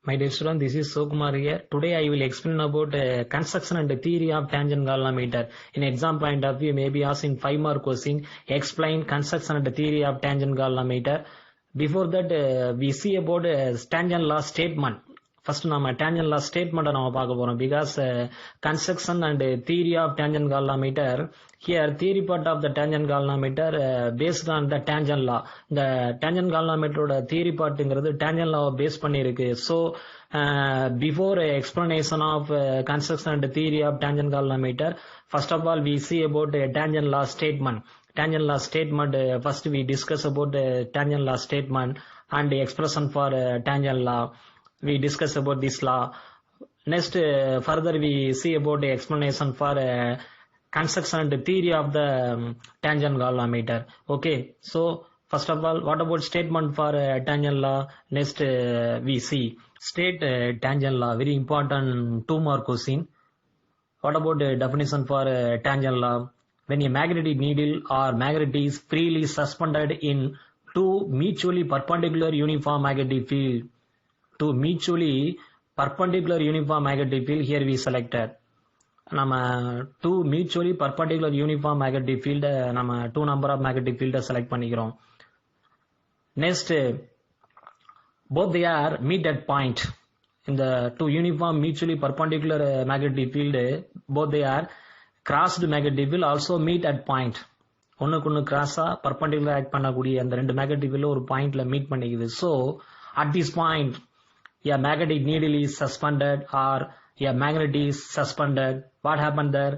My dear student, this is Sokumar here. Today I will explain about construction and the theory of tangent galvanometer. In exam point of view, maybe asked in 5-mark question, explain construction and the theory of tangent galvanometer. Before that, we see about tangent law statement. First, நம்ம tangent law statement நம்ம பார்க்க போறோம் because construction and theory of tangent galvanometer. Here, theory part of the tangent galvanometer based on the tangent law. இந்த tangent galvanometer theory partங்கிறது tangent law base பண்ணிருக்கு. So, before explanation of construction and theory of tangent galvanometer, first of all, we see about tangent law statement. Tangent law statement, first we discuss about tangent law statement and the expression for tangent law. We discuss about this law. Next, further we see about the explanation for construction and theory of the tangent galvanometer. Okay, so first of all, what about statement for tangent law? Next, we see state tangent law, very important 2-mark question. What about the definition for tangent law? When a magnetic needle or magnet is freely suspended in two mutually perpendicular uniform magnetic field, to mutually perpendicular uniform magnetic field, here we selected நம்ம two mutually perpendicular uniform magnetic field நம்ம 2 number of magnetic field select பண்ணிக்கிறோம். Next, both they are meet at point. In the two uniform mutually perpendicular magnetic field, both they are crossed magnetic field also meet at point. ஒன்னுக்கு கிராஸா perpendicular act பண்ணக்கூடிய அந்த ரெண்டு magnetic field ஒரு பாயிண்ட்ல meet பண்ணிக்குது. So at this point, a magnetic needle is suspended or a magnet is suspended. What happened there?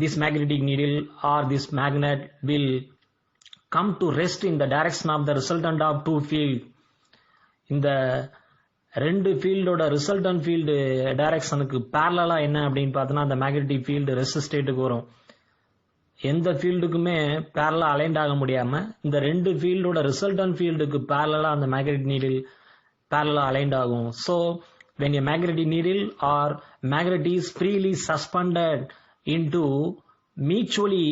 This magnetic needle or this magnet will come to rest in the direction of the resultant of two field. இந்த ரெண்டு ஃபீல்டோட resultant field டைரக்ஷனுக்கு பேரலா என்ன அப்படின்னு பார்த்தோன்னா அந்த magnetic field rest ஸ்டேட்டுக்கு வரும். எந்த ஃபீல்டுக்குமே பேரலா அலைண்ட் ஆக முடியாம இந்த ரெண்டு ஃபீல்டோட ரிசல்டன்ட் ஃபீல்டுக்கு பேரலா அந்த மேக்னெட்டிக் நீடில் parallel aligned ஆகும். So when a magnetic needle or magnet is freely suspended into mutually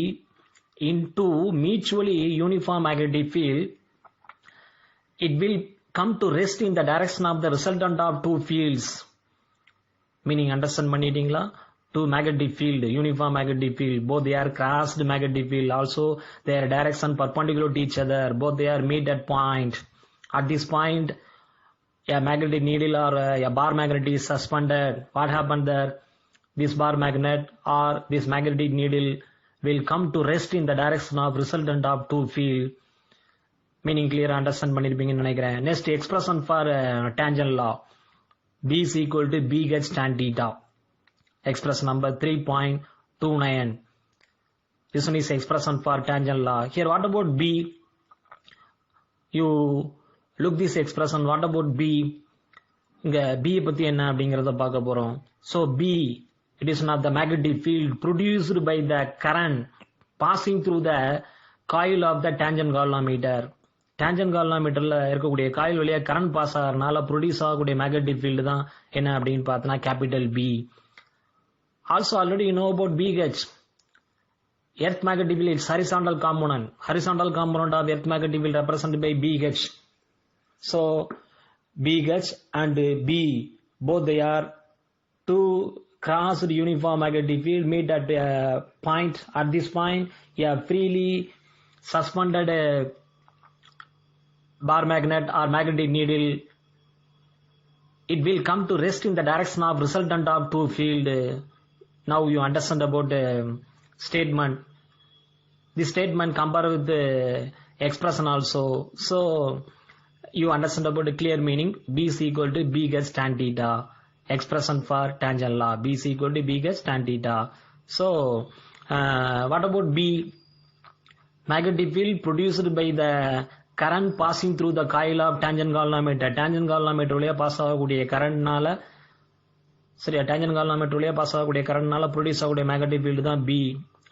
uniform magnetic field, it will come to rest in the direction of the resultant of two fields. Meaning understand பண்ணிட்டீங்களா? Two magnetic field, uniform magnetic field, both they are crossed magnetic field, also their direction perpendicular to each other, both they are meet at point. At this point, a magnetic needle or a bar magnet is suspended. What happened there? This bar magnet or this magnetic needle will come to rest in the direction of resultant of two field. Meaning clear, understand பண்ணிருப்பீங்கன்னு நினைக்கிறேன். Next, expression for tangent law. B is equal to B gets tan theta. Expression number 3.29. This one is expression for tangent law. Here, what about B? You look this expression. What about B? இங்க B பத்தி என்ன அப்படிங்கறத பார்க்க போறோம். So B, it is not the magnetic field produced by the current passing through the coil of the tangent galvanometer. Tangent galvanometerல இருக்கக்கூடிய coil வழியா current pass ஆகறனால produce ஆகக்கூடிய magnetic field தான் என்ன அப்படின்னு பார்த்தனா capital B. Also already you know about B gauge. Earth magnetic field is horizontal component. Horizontal component of earth magnetic field represented by B gauge. So B gauge and B, both they are two crossed uniform magnetic field meet at a point. At this point, a freely suspended bar magnet or magnetic needle, it will come to rest in the direction of resultant of two field. Now you understand about the statement. This statement compare with the expression also. So you understand about the clear meaning. B is equal to B gets tan theta. Expression for tangent law. B is equal to B gets tan theta. So what about B? Magnetic field produced by the current passing through the coil of tangent galvanometer. Tangent galvanometer வழியா pass ஆகக்கூடிய கரண்ட்னால சரியா tangent galvanometer வழியா pass ஆகக்கூடிய கரண்ட்னால produce ஆகக்கூடிய magnetic field தான் B.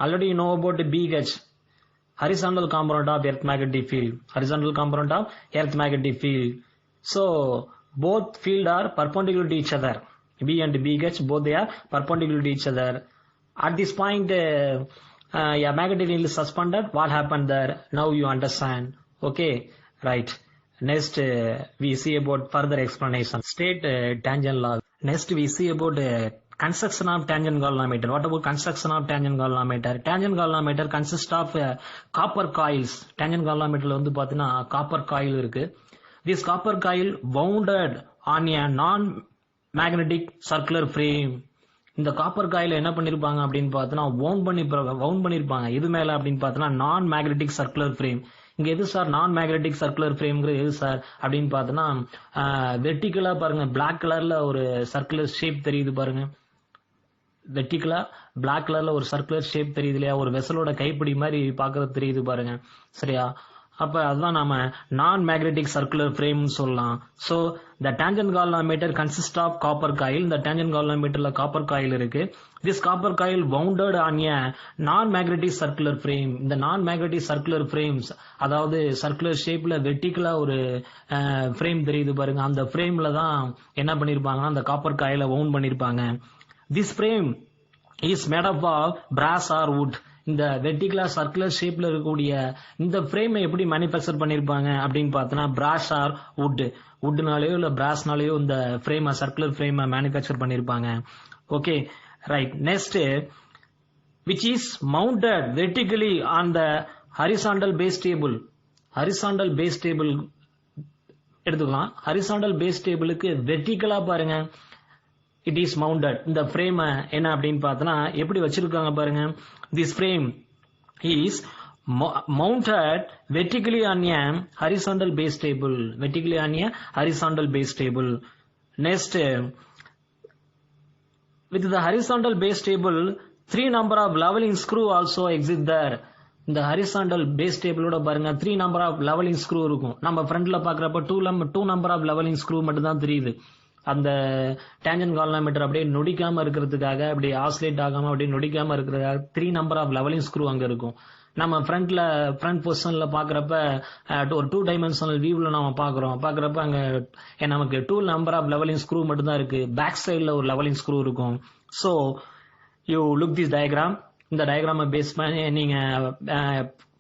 Already you know about B gauge. Horizontal component of earth magnetic field. Horizontal component of earth magnetic field. So both field are perpendicular to each other. B and B gauge, both they are perpendicular to each other. At this point, a magnetic needle is suspended. What happened there? Now you understand. Okay, right. Next, we see about further explanation. State tangent law. Next, we see about construction of tangent galvanometer. What about construction of tangent galvanometer? Tangent galvanometer consists of copper coils. Tangent galvanometerல வந்து பாத்தீங்கன்னா copper coil இருக்கு. This copper coil wounded on a non-magnetic circular frame. இந்த copper காயில என்ன பண்ணிருப்பாங்க அப்படின்னு பார்த்தோன்னா wound பண்ணிருப்பாங்க இது மேல அப்படின்னு பார்த்தோன்னா நான் மேக்னெட்டிக் சர்க்குலர் ஃப்ரேம். இங்க எது சார் நான் மேக்னெட்டிக் சர்க்குலர் ஃப்ரேம்ங்கிறது எது சார் அப்படின்னு பார்த்தோன்னா வெர்டிகலா பாருங்க பிளாக் கலர்ல ஒரு சர்க்குலர் ஷேப் தெரியுது பாருங்க. வெர்டிகலா பிளாக் கலர்ல ஒரு சர்க்குலர் ஷேப் தெரியுது இல்லையா, ஒரு வெசலோட கைப்பிடி மாதிரி பாக்குறது தெரியுது பாருங்க. சரியா, அப்ப அதுதான் நாம நான் மேக்னெட்டிக் சர்க்குலர் ஃப்ரேம் சொல்லலாம். So the tangent galvanometer consists of copper coil. இந்த tangent galvanometerல காப்பர் காயில் இருக்கு. this copper coil wounded on a non-magnetic circular frame. இந்த non-magnetic circular frames அதாவது சர்க்குலர் ஷேப்ல வெர்டிகலா ஒரு ஃப்ரேம் தெரியுது பாருங்க. அந்த ஃப்ரேம்ல தான் என்ன பண்ணிருப்பாங்கன்னா அந்த காப்பர் காயில வவுண்ட் பண்ணிருப்பாங்க. this frame is made up of brass or wood. இந்த வெர்டிகலா சர்க்குலர் ஷேப்ல இருக்கக்கூடிய இந்த ஃப்ரேமை எப்படி மேனுஃபேக்சர் பண்ணிருப்பாங்க அப்படின்னு பார்த்தோன்னா பிராஸ் ஆர் வுட்னாலேயோ இல்ல பிராஸ்னாலேயோ இந்த ஃப்ரேம் சர்க்குலர் ஃப்ரேமை மேனுஃபேக்சர் பண்ணிருப்பாங்க. Okay right. Next which is mounted vertically on the horizontal base table. horizontal base table எடுத்துக்கலாம். horizontal base tableக்கு வெர்டிகலா பாருங்க it is mounted. இந்த frame என்ன அப்படின்னு பார்த்தோன்னா எப்படி வச்சிருக்காங்க பாருங்க. this frame is mounted vertically on a horizontal base table. vertically on a horizontal base table. Next, with the horizontal base table 3 number of leveling screw also exist there. இந்த horizontal base டேபிளோட பாருங்க 3 number of levelling screw இருக்கும். நம்ம ஃப்ரண்ட்ல பாக்குறப்ப 2 number of levelling screw மட்டும் தான் தெரியுது. அந்த டேஞ்சன்ட் கால்வனோமீட்டர் அப்படியே நொடிக்காம இருக்கிறதுக்காக அப்படியே ஆசிலேட் ஆகாம அப்படியே நொடிக்காம இருக்கிறதுக்காக 3 நம்பர் ஆஃப் லெவலிங் ஸ்க்ரூ அங்க இருக்கும். நம்ம ஃப்ரண்ட் பொசிஷன்ல பாக்குறப்ப ஒரு 2 டைமென்ஷனல் வியூல நாம பாக்குறப்ப அங்க நமக்கு 2 நம்பர் ஆஃப் லெவலிங் ஸ்க்ரூ மட்டும் தான் இருக்கு. பேக் சைடுல ஒரு லெவலிங் ஸ்க்ரூ இருக்கும். So you look this diagram. இந்த டயக்ராமை பேஸ் பண்ணி நீங்க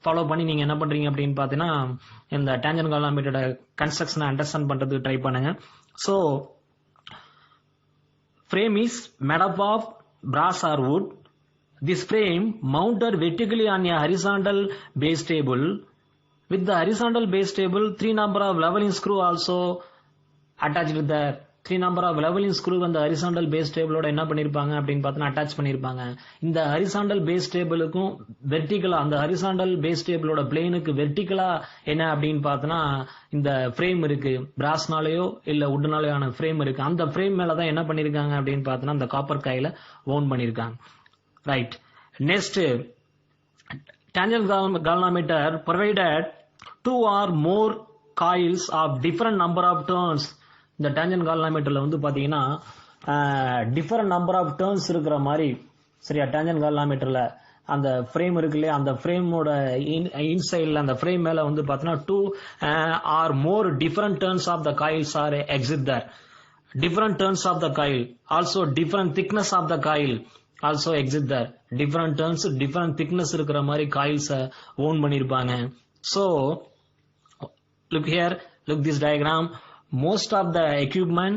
ஃபாலோ பண்ணி நீங்க என்ன பண்றீங்க அப்படின்னு பாத்தீங்கன்னா இந்த டேஞ்சன்ட் கால்வனோமீட்டரோட கன்ஸ்ட்ரக்ஷனை அண்டர்ஸ்டாண்ட் பண்றதுக்கு ட்ரை பண்ணுங்க. So frame is made up of brass or wood. This frame mounted vertically on a horizontal base table. With the horizontal base table 3 number of leveling screw also attached with the 3 number of leveling screw அந்த horizontal base table ஓட என்ன பண்ணிருப்பாங்க அப்படின்னு பார்த்தா attach பண்ணிருப்பாங்க. இந்த horizontal base tableக்கும் வெர்டிகலா அந்த horizontal base tableோட பிளேனுக்கு வெர்டிகலா என்ன அப்படின்னு பார்த்தா இந்த ஃப்ரேம் இருக்கு. பிராஸ்னாலேயோ இல்ல வுட்னாலேயான ஃப்ரேம் இருக்கு. அந்த ஃப்ரேம் மேலதான் என்ன பண்ணிருக்காங்க அப்படின்னு பார்த்தா அந்த காப்பர் காயில வவுண்ட் பண்ணிருக்காங்க. Right. Next, tangent galvanometer provided 2 or more coils of different number of turns. இந்த டேஞ்சன்ட் கால்வனோமீட்டர்ல வந்து பாத்தீங்கன்னா டிஃபரெண்ட் நம்பர் ஆஃப் டர்ன்ஸ் இருக்கிற மாதிரி சரியா. டேஞ்சன்ட் கால்வனோமீட்டர்ல அந்த ஃப்ரேம் இருக்கு இல்லையா, அந்த ஃப்ரேமோட இன்சைட்ல அந்த ஃப்ரேம் மேல வந்து பாத்தீங்கன்னா 2 or more different turns of the coils are exist there. different turns of the coil, also different thickness of the coil also exist there. different turns different thickness இருக்கிற மாதிரி coils own பண்ணிருப்பாங்க. So look here, look this diagram. Most of the equipment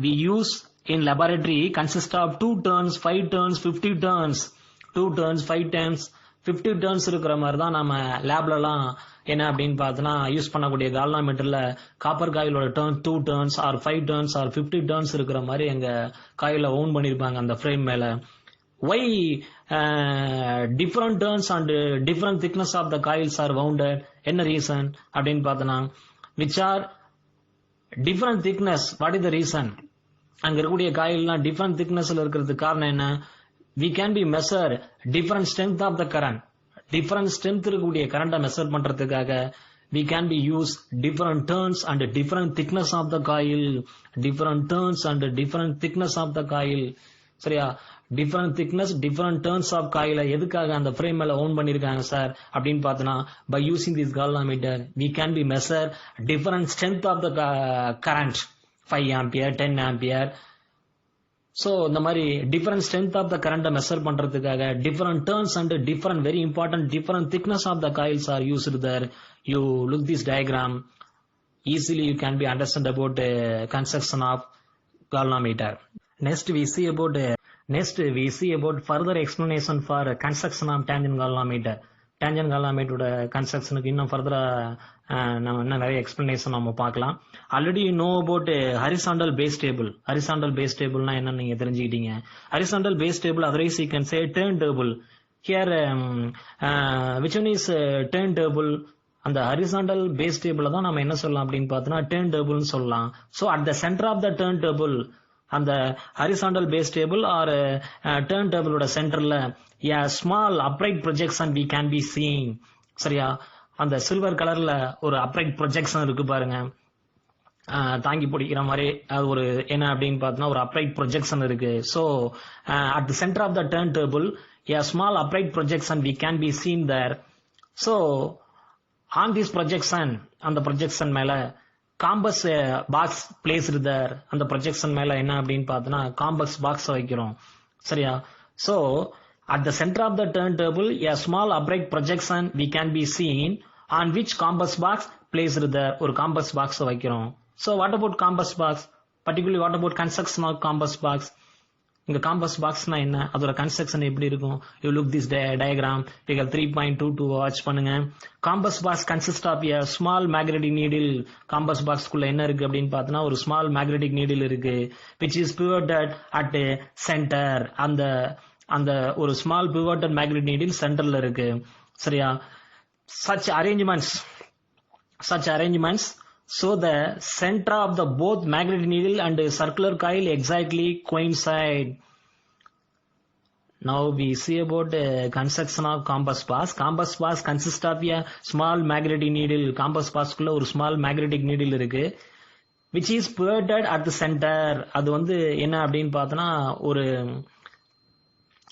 we use in laboratory consists of 2 turns, 5 turns, 50 turns. 2 turns, 5 turns, 50 turns இருக்கிற மாதிரி தான் நம்ம லேப்லலாம் என்ன அப்படின்னு பார்த்தோன்னா யூஸ் பண்ணக்கூடிய கால்வனோமீட்டர்ல copper காயிலோட turn 2 turns or 5 turns or 50 turns இருக்கிற மாதிரி எங்க காயில ஓன் பண்ணிருப்பாங்க அந்த ஃப்ரேம் மேல. Why different turns and different thickness of the coils are wounded? என்ன ரீசன் அப்படின்னு பார்த்தோன்னா which are different thickness. What is the reason? அங்க இருக்கக்கூடிய காயில்லாம் different thicknessல இருக்கிறதுக்கு காரணம் என்ன? We can be measure different strength of the current. different strength இருக்கக்கூடிய கரண்ட measure பண்றதுக்காக we can be use different turns and different thickness of the coil. different turns and different thickness of the coil. சரியா, different thickness different turns of coil எதுக்காக அந்த frame மேல own பண்ணிருக்காங்க sir அப்படின்னு பார்த்தோன்னா by using this galvanometer we can be measure different strength of the current 5 ampere 10 ampere. so இந்த மாதிரி different strength of the current measure பண்றதுக்காக different turns and different very important different thickness of the coils are used there. you look this diagram. easily you can be understand about construction of galvanometer. Next we see about further explanation for construction of tangent galvanometer. Tangent galvanometer construction இன்னும் further நம்ம இன்னும் நிறைய explanation நம்ம பார்க்கலாம். Already you know about horizontal base table. Horizontal base table னா என்னன்னு நீங்க தெரிஞ்சுக்கிட்டீங்க. Horizontal base table otherwise you can say turntable. Here which one is turntable? அந்த horizontal base table தான் நம்ம என்ன சொல்லலாம் அப்படின்னு பார்த்தோம்னா turntable னு சொல்லலாம். So at the center of the turntable, அந்த horizontal base table or turntable ஓட சென்டர்ல a small upright projection we can be seeing. சரியா, அந்த சில்வர் கலர்ல ஒரு upright projection இருக்கு பாருங்க, தாங்கி பிடிக்கிற மாதிரி அது ஒரு என்ன அப்படின்னு பார்த்தோம்னா ஒரு upright projection இருக்கு. So at the center of the turntable a small upright projection we can be seen there. So on this projection, அந்த projection மேல காம்பஸ் பாக்ஸ் பிளேஸ்டு தேர். அந்த ப்ரொஜெக்ஷன் மேல என்ன அப்படின்னு பார்த்தோம்னா காம்பஸ் பாக்ஸ் வைக்கிறோம். சரியா, so at the center of the turntable a small upright projection we can be seen on which compass box placed there. ஒரு காம்பஸ் பாக்ஸ் வைக்கிறோம். So what about compass box? Particularly what about construction of compass box? இங்க compass பாக்ஸ்னா என்ன, அதோட construction எப்படி இருக்கும்? You look this diagram figure 3.22 watch பண்ணுங்க. Compass box consist of a small magnetic needle. காம்பஸ் பாக்ஸ்க்குள்ள என்ன இருக்கு அப்படின்னு பார்த்தோம்னா ஒரு ஸ்மால் மேக்னெட்டிக் நீடில் இருக்கு, which is pivoted at a center. அந்த ஒரு ஸ்மால் pivoted magnetic needle சென்டர்ல இருக்கு. சரியா, such arrangements so the center of the both magnetic needle and circular coil exactly coincide. Now we see about construction of compass box. Compass box consists of a small magnetic needle. Compass box குள்ள ஒரு small magnetic needle இருக்கு, which is pivoted at the center. அது வந்து என்ன அப்படின்னு பார்த்தோம்னா ஒரு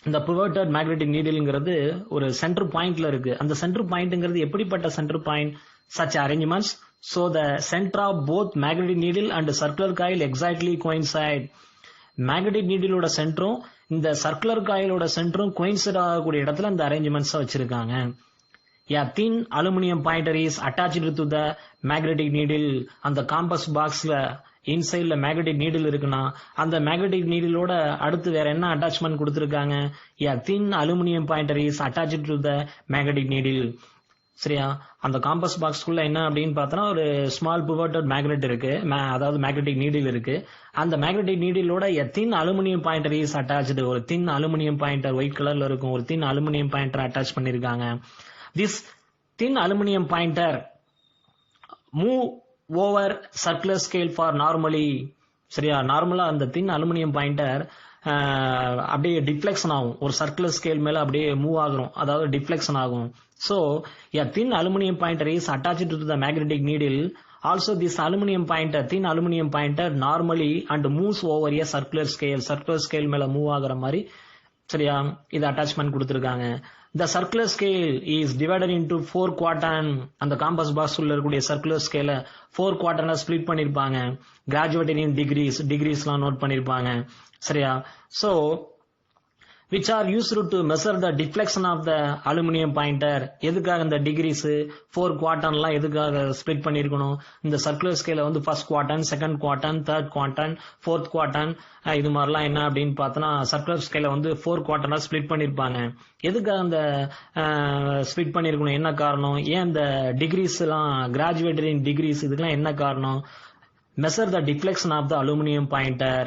இந்த pivoted magnetic needleங்கிறது ஒரு சென்டர் பாயிண்ட்ல இருக்கு. அந்த சென்டர் பாயிண்ட்ங்கிறது எப்படிப்பட்ட centre point? Such arrangements so the center of both magnetic needle and circular coil exactly coincide. magnetic needle ஓட சென்டரும் இந்த சர்க்குலர் காயிலோட சென்டரும் coincide ஆகக்கூடிய இடத்துல இந்த அரேஞ்ச்மெண்ட்ஸ் வச்சிருக்காங்க. A thin aluminum pointer is attached to the magnetic needle. அந்த compass பாக்ஸ்ல இன்சைட்ல magnetic needle இருக்குன்னா அந்த மேக்னெட்டிக் நீடிலோட அடுத்து வேற என்ன அட்டாச்மெண்ட் கொடுத்திருக்காங்க? A thin aluminum pointer is attached to the magnetic needle. சரியா, அந்த காம்பஸ் பாக்ஸ்க்குள்ள என்ன அப்படின்னு பார்த்தோன்னா ஒரு ஸ்மால் pivoted magnet இருக்கு, அதாவது மேக்னெட்டிக் நீடில் இருக்கு. அந்த magnetic நீடிலோட a thin aluminum pointer is attached. ஒரு thin aluminum pointer ஒயிட் கலர்ல இருக்கும், ஒரு thin aluminum pointer அட்டாச் பண்ணிருக்காங்க. This thin aluminum pointer move over circular scale for normally. சரியா, நார்மலா அந்த thin aluminum pointer அப்படியே டிஃப்ளெக்ஷன் ஆகும், ஒரு சர்க்குலர் ஸ்கேல் மேல அப்படியே மூவ் ஆகும், அதாவது டிஃப்ளெக்ஷன் ஆகும். So a thin aluminum pointer is attached to the magnetic needle. Also this thin aluminum pointer normally and moves over a circular scale மேல move ஆகுற மாதிரி சரியா இது அட்டாச்மெண்ட் கொடுத்திருக்காங்க. The circular scale is divided into 4 quadrant. அந்த compass box உள்ள இருக்கக்கூடிய circular ஸ்கேல 4 quadrant split பண்ணிருப்பாங்க. கிராஜுவேட்டட் இன் டிகிரிஸ்லாம் நோட் பண்ணிருப்பாங்க. சரியா, so which are used to measure the deflection of the aluminum pointer. எதுக்காக இந்த டிகிரிஸ் 4 குவார்டர்ன்லாம் எதுக்காக ஸ்ப்ளிட் பண்ணிருக்கணும்? இந்த சர்க்குலர் ஸ்கேல வந்து first quadrant, second quadrant, third quadrant, fourth quadrant இது மாதிரிலாம் என்ன அப்படின்னு பார்த்தோன்னா சர்க்குலர் ஸ்கேல வந்து 4 குவார்டர்னா ஸ்ப்ளிட் பண்ணிருப்பாங்க. எதுக்காக அந்த ஸ்ப்ளிட் பண்ணிருக்கணும்? என்ன காரணம்? ஏன் இந்த டிகிரிஸ் எல்லாம் கிராஜுவேட்டட் இன் டிகிரிஸ் இதுக்கெல்லாம் என்ன காரணம்? measure the deflection of the aluminum pointer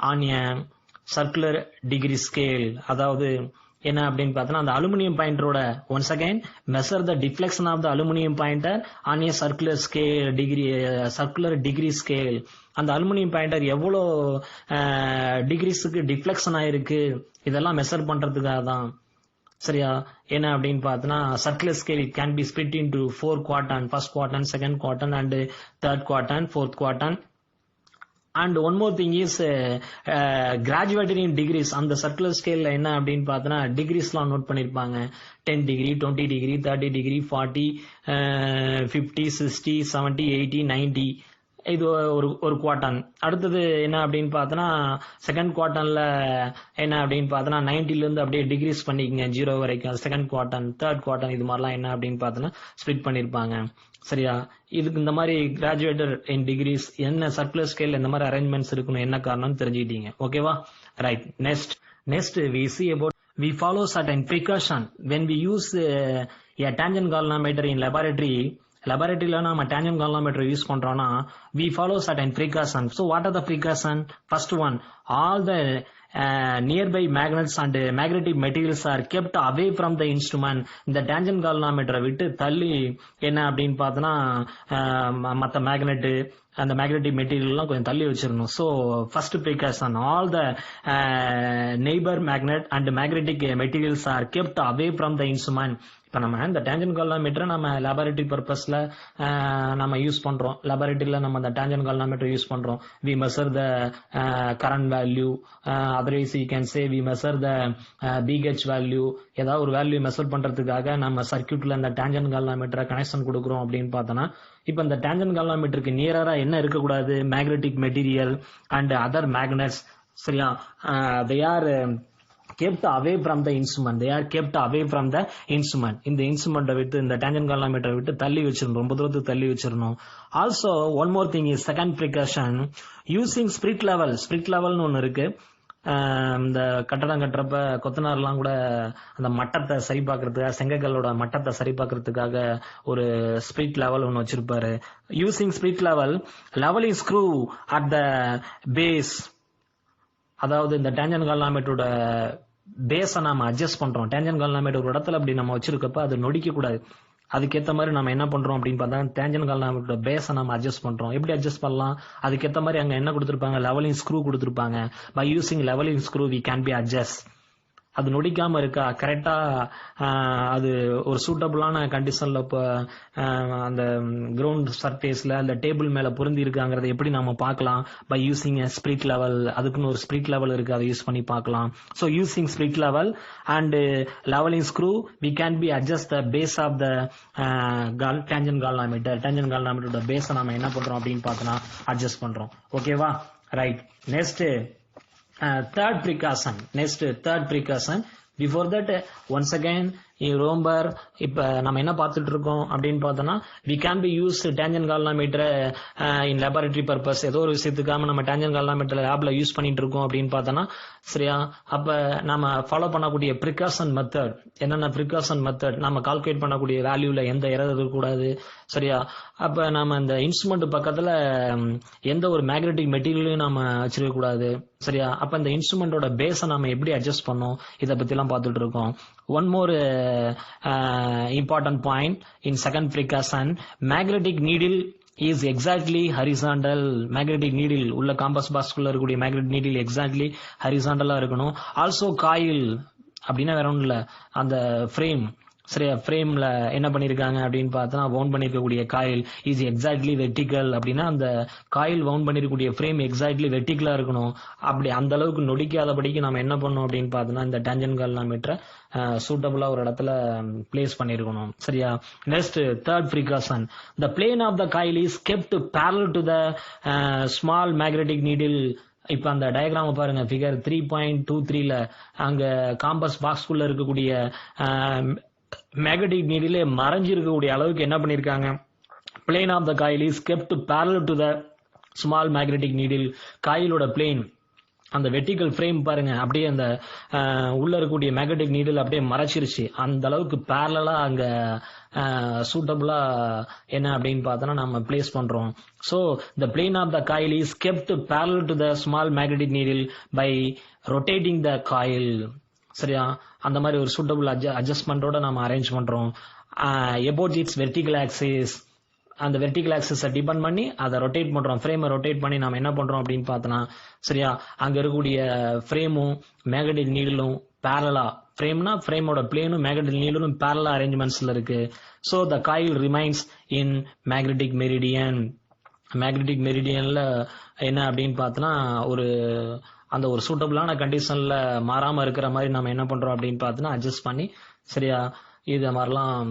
on a circular degree scale. அதாவது என்ன அப்படின்னு பார்த்தோன்னா அந்த அலுமினியம் பாயிண்டரோட once again measure the deflection of the aluminium pointer on a circular degree scale. அந்த அலுமினியம் பாயிண்டர் எவ்வளோ டிகிரிஸுக்கு டிஃப்ளெக்ஷன் ஆயிருக்கு இதெல்லாம் மெசர் பண்றதுக்காக தான். சரியா, என்ன அப்படின்னு பார்த்தோன்னா circular scale it can be split into 4 quadrant, first quadrant, second quadrant and third quadrant, fourth quadrant. And one more thing is graduated in degrees. அந்த சர்க்குலர் ஸ்கேல்ல என்ன அப்படின்னு பார்த்தோன்னா டிகிரிஸ்லாம் நோட் பண்ணிருப்பாங்க. 10 டிகிரி, 20 டிகிரி, 30 டிகிரி, 40, 50, 60, 70, 80, 90 இது ஒரு குவார்டன். அடுத்தது என்ன அப்படின்னு பார்த்தோன்னா செகண்ட் குவார்டன்ல என்ன அப்படின்னு பார்த்தோன்னா 90ல இருந்து அப்படியே டிகிரீஸ் பண்ணிக்கங்க 0 வரைக்கும். செகண்ட் குவார்டன், தேர்ட் குவார்டன் இது மாதிரிலாம் என்ன அப்படின்னு பார்த்தோன்னா ஸ்ப்ளிட் பண்ணிருப்பாங்க. சரியா? இதுக்கு இந்த மாதிரி கிராஜுவேட்டர் இன் டிகிரிஸ் என்ன சர்க்குலர் ஸ்கேல் இந்த மாதிரி அரேஞ்ச்மெண்ட்ஸ் இருக்கணும், என்ன காரணம்னு தெரிஞ்சுக்கிட்டீங்க. ஓகேவா? Right. Next we see about we follow certain precaution when we use a tangent galvanometer in laboratory. Laboratoryல நம்ம tangent galvanometer யூஸ் பண்றோம்னா we follow certain precaution. So what are the precaution? First one, all the nearby magnets and magnetic materials are kept away from the instrument. இந்த tangent galvanometer விட்டு தள்ளி என்ன அப்படின்னு பார்த்தோன்னா மற்ற magnet அந்த மேக்னெட்டிக் மெட்டீரியல்லாம் கொஞ்சம் தள்ளி வச்சிடணும். So first precaution, all the neighbour magnet and magnetic materials are kept away from the instrument. இப்போ நம்ம இந்த டேஞ்சன் கால்வனோமீட்டரை நம்ம லேபரேட்டரி பர்பஸ்ல நம்ம யூஸ் பண்றோம். லேபரேட்டரியில நம்ம அந்த டேஞ்சன் கால்வனோமீட்டர் யூஸ் பண்றோம். We measure the current value, otherwise you can say we measure the BH value. ஏதாவது ஒரு வேல்யூ மெஷர் பண்றதுக்காக நம்ம சர்க்கியூட்ல இந்த டேஞ்சன் கால்வனோமீட்டரை கனெக்ஷன் கொடுக்குறோம் அப்படின்னு பார்த்தோன்னா, இப்ப இந்த டேஞ்சன் கால்வனோமீட்டருக்கு நியரா என்ன இருக்கக்கூடாது? Magnetic material and other magnets. சரியா? they are kept away from the instrument. They are kept away from the instrument. இந்த இன்ஸ்ட்ருமெண்ட்டை விட்டு இந்த டேஞ்சன் கால்வனோமீட்டரை விட்டு தள்ளி வச்சிடணும், ரொம்ப தூரத்துக்கு தள்ளி வச்சிடணும். Also one more thing is second precaution, using spirit level. Spirit லெவல்னு ஒன்று இருக்கு. இந்த கட்டடம் கட்டுறப்ப கொத்தனார்லாம் கூட அந்த மட்டத்தை சரி பார்க்கறதுக்காக, செங்கக்கல்லோட மட்டத்தை சரி பார்க்கறதுக்காக ஒரு ஸ்பிரிட் லெவல் ஒன்று வச்சிருப்பாரு. Using spirit level, levelling screw at the base. அதாவது இந்த டேஞ்சன் கால்வனோமீட்டரோட பேஸை நாம அட்ஜஸ்ட் பண்றோம். டேஞ்சன் கால்வனோமீட்டர் ஒரு இடத்துல அப்படி நம்ம வச்சிருக்கப்ப அது நொடிக்க கூடாது. அதுக்கேற்ற மாதிரி நம்ம என்ன பண்றோம் அப்படின்னு பார்த்தா டேஞ்சன் கால்வனோமீட்டரோட பேஸை நம்ம அட்ஜஸ்ட் பண்றோம். எப்படி அட்ஜஸ்ட் பண்ணலாம்? அதுக்கேற்ற மாதிரி அங்க என்ன கொடுத்துருப்பாங்க? லெவலிங் ஸ்க்ரூ கொடுத்துருப்பாங்க. By using levelling screw we can be adjust. அது நொடிக்காம இருக்கா, கரெக்டா அது ஒரு சூட்டபிளான கண்டிஷன்ல இப்போ அந்த கிரவுண்ட் சர்ஃபேஸ்ல அந்த டேபிள் மேல பொருந்தி இருக்காங்கிறத எப்படி நம்ம பார்க்கலாம்? By using spirit level. அதுக்குன்னு ஒரு ஸ்பிரிட் லெவல் இருக்கு, அதை யூஸ் பண்ணி பார்க்கலாம். So using spirit level and levelling screw we can be adjust the base of the tangent galvanometer. Tangent கால்வனோமீட்டரோட பேஸை நம்ம என்ன பண்றோம் அப்படின்னு பார்த்தோம்னா அட்ஜஸ்ட் பண்றோம். ஓகேவா? Right. Next third precaution. Before that, once again ரொம்ப இப்ப நம்ம என்ன பார்த்துட்டு இருக்கோம் அப்படின்னு பார்த்தோம்னா we can be used tangent galvanometer in laboratory purpose. ஏதோ ஒரு விஷயத்துக்காக நம்ம tangent galvanometer லேப்ல யூஸ் பண்ணிட்டு இருக்கோம் அப்படின்னு பார்த்தோம்னா, சரியா? அப்ப நம்ம ஃபாலோ பண்ணக்கூடிய ப்ரிகாஷன் மெத்தட் என்னென்ன? ப்ரிகாஷன் மெத்தட், நம்ம கால்குலேட் பண்ணக்கூடிய வேல்யூல எந்த எரர் இருக்கக்கூடாது. சரியா? அப்ப நம்ம இந்த இன்ஸ்ட்ருமெண்ட் பக்கத்துல எந்த ஒரு மேக்னெட்டிக் மெட்டீரியலையும் நாம வச்சிருக்க கூடாது. சரியா? அப்ப இந்த இன்ஸ்ட்ருமெண்டோட பேஸை நம்ம எப்படி அட்ஜஸ்ட் பண்ணோம், இதை பத்தி எல்லாம் பார்த்துட்டு இருக்கோம். One more important point in second precaution, magnetic needle is exactly horizontal. magnetic needle உள்ள காம்பஸ் பாக்ஸ்க்குள்ள இருக்கக்கூடிய magnetic needle exactly horizontal இருக்கணும். also coil அப்படின்னா வேற ஒன்றும் இல்லை, அந்த ஃப்ரேம். சரியா? ஃப்ரேம்ல என்ன பண்ணிருக்காங்க அப்படின்னு பார்த்தா வவுண்ட் பண்ணிருக்கக்கூடிய காயில் இஸ் எக்ஸாக்ட்லி வெர்டிகல். அப்படின்னா அந்த காயில் வவுண்ட் பண்ணிருக்கக்கூடிய ஃப்ரேம் எக்ஸாக்ட்லி வெர்டிகலா இருக்கணும். அப்படி அந்த அளவுக்கு நொடிக்காதபடிக்கு நம்ம என்ன பண்ணணும் அப்படின்னு பார்த்தோம்னா இந்த டேஞ்சன் கால்வனோமீட்டரை சூட்டபிளா ஒரு இடத்துல பிளேஸ் பண்ணிருக்கணும். சரியா? Next third precaution, the plane of the coil is kept parallel to the small magnetic needle. இப்ப அந்த டயக்ராம பாருங்க, ஃபிகர் 3.23ல அங்க காம்பஸ் பாக்ஸ்குள்ள இருக்கக்கூடிய மேக்னெட்டிக் நீடிலே மறைஞ்சு இருக்கக்கூடிய அளவுக்கு என்ன பண்ணிருக்காங்க? Plane of the coil is kept parallel to the small magnetic needle. காயிலோட பிளேன், அந்த வெர்டிகல் ஃப்ரேம் பாருங்க, அப்படியே அந்த உள்ள இருக்கக்கூடிய மேக்னெட்டிக் நீடில் அப்படியே மறைச்சிருச்சு. அந்த அளவுக்கு பேரலா அங்க சூட்டபிளா என்ன அப்படின்னு பார்த்தோம்னா நம்ம பிளேஸ் பண்றோம். So the plane of the coil is kept parallel to the small magnetic needle by rotating the coil. சரியா? அந்த மாதிரி ஒரு சூட்டபிள் அட்ஜஸ்ட்மெண்டோட நம்ம அரேஞ்ச் பண்றோம். about its vertical axis, அந்த வெர்டிகல் ஆக்சிஸ் டிபெண்ட் பண்ணி அதை ரொட்டேட் பண்றோம். ஃப்ரேமை ரொட்டேட் பண்ணி நம்ம என்ன பண்றோம் அப்படின்னு பார்த்தோம்னா, சரியா? அங்க இருக்கக்கூடிய ஃப்ரேமும் மேக்னெட்டிக் நீடிலும் பேரலா, ஃப்ரேம்னா ஃப்ரேமோட பிளேனும் மேக்னெட்டிக் நீடிலும் பேரலா அரேஞ்ச்மெண்ட்ஸ்ல இருக்கு. So the coil remains in magnetic meridian. Magnetic மெரிடியன்ல என்ன அப்படின்னு பார்த்தோம்னா ஒரு அந்த ஒரு சூட்டபிளான கண்டிஷன்ல மாறாம இருக்கிற மாதிரி நம்ம என்ன பண்றோம் அப்படின்னு பார்த்தோம்னா அட்ஜஸ்ட் பண்ணி, சரியா? இது மாதிரிலாம்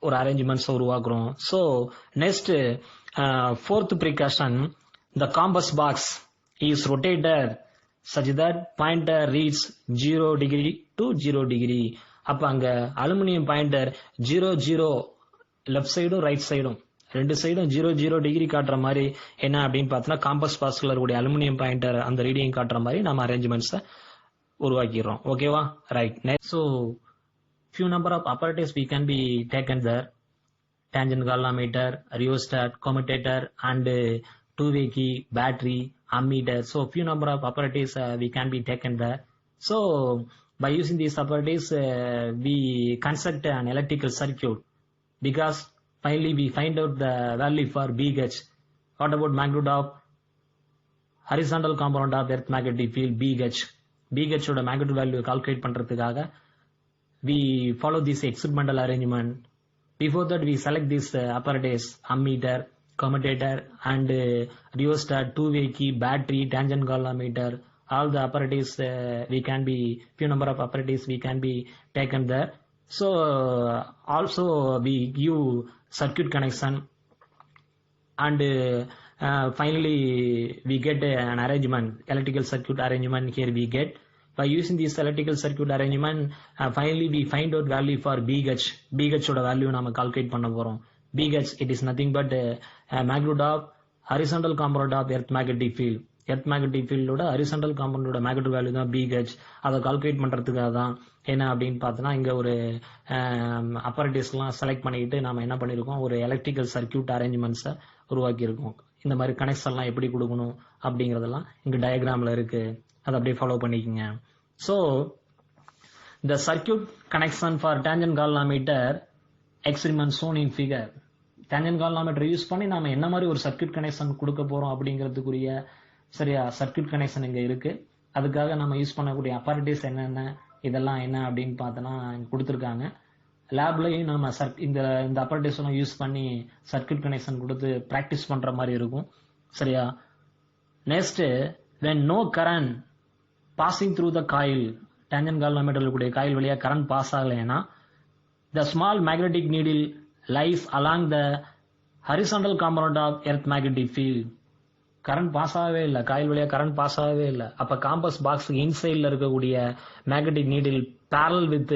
ஒரு அரேஞ்ச்மெண்ட்ஸ் உருவாக்குறோம். So next fourth precaution, the compass box is rotated such that pointer reads 0 degree to 0 degree. அப்ப அங்க அலுமினியம் பாயிண்டர் 0 லெஃப்ட் சைடும் ரைட் சைடும் ரெண்டு சைடும் 0 டிகிரி காட்டுற மாதிரி என்ன அப்படின்னு பார்த்தோம்னா காம்பஸ் பாக்ஸ்ல இருக்கக்கூடிய அலுமினியம் பாயிண்டர் அந்த ரீடிங் காட்டுற மாதிரி நம்ம அரேஞ்ச்மெண்ட்ஸ் உருவாக்கிடுறோம். ஓகேவா? Right. So few number of apparatus we can be taken there: tangent galvanometer, rheostat, commutator, and two-way key, battery, ammeter. So few number of apparatus we can be taken there. So by using these apparatus we construct an electrical circuit, because finally we find out the value for B gauge. What about magnitude of horizontal component of earth magnetic field B gauge? B gauge ஓட magnitude value calculate பண்றதுக்காக we follow this experimental arrangement. Before that we select this apparatus: ammeter, commutator, and rheostat, two-way key, battery, tangent galvanometer. All the apparatus we can be, few number of apparatus we can be taken there. So also we give circuit connection, and finally we get an arrangement, electrical circuit arrangement. Here we get, by using this electrical circuit arrangement, finally we find out value for B gauge. B gauge ஓட value நாம calculate பண்ண போறோம். B gauge, it is nothing but magnitude of horizontal component of earth magnetic field. Earth magnetic ஃபீல்டோட horizontal காம்பவுண்டோட magnetic value தான் B H. அதை calculate பண்ணுறதுக்காக தான் என்ன அப்படின்னு பார்த்தோன்னா இங்கே ஒரு அப்பரேட்டிஸ்லாம் செலக்ட் பண்ணிக்கிட்டு நம்ம என்ன பண்ணியிருக்கோம், ஒரு எலக்ட்ரிக்கல் சர்க்கியூட் அரேஞ்ச்மெண்ட்ஸை உருவாக்கியிருக்கோம். இந்த மாதிரி கனெக்ஷன்லாம் எப்படி கொடுக்கணும் அப்படிங்கிறதெல்லாம் இங்கே டயக்ராமில் இருக்குது, அதை அப்படியே ஃபாலோ பண்ணிக்கோங்க. So the circuit connection for tangent galvanometer experiment shown in figure. tangent galvanometer use பண்ணி நாம என்ன மாதிரி ஒரு சர்க்யூட் கனெக்ஷன் கொடுக்க போறோம் அப்படிங்கிறதுக்குரிய சரியா சர்க்யூட் கனெக்ஷன் இங்க இருக்கு. அதுக்காக நம்ம யூஸ் பண்ணக்கூடிய அப்பரேட்டிஸ் என்னென்ன, இதெல்லாம் என்ன அப்படின்னு பார்த்தோன்னா கொடுத்துருக்காங்க. லேப்லயும் நம்ம இந்த அப்பரேட்டிஸ் எல்லாம் யூஸ் பண்ணி சர்க்யூட் கனெக்ஷன் கொடுத்து ப்ராக்டிஸ் பண்ற மாதிரி இருக்கும். சரியா? Next, when no current passing through the coil, tangent galvanometer கூடிய காயில் வழியா கரண்ட் பாஸ் ஆகலைன்னா the small magnetic needle lies along the horizontal component of earth magnetic field. Current pass ஆகவே இல்லை, காயில் வழியா கரண்ட் பாஸ் ஆகவே இல்லை. அப்ப compass box இன்சைட்ல இருக்கக்கூடிய magnetic needle parallel with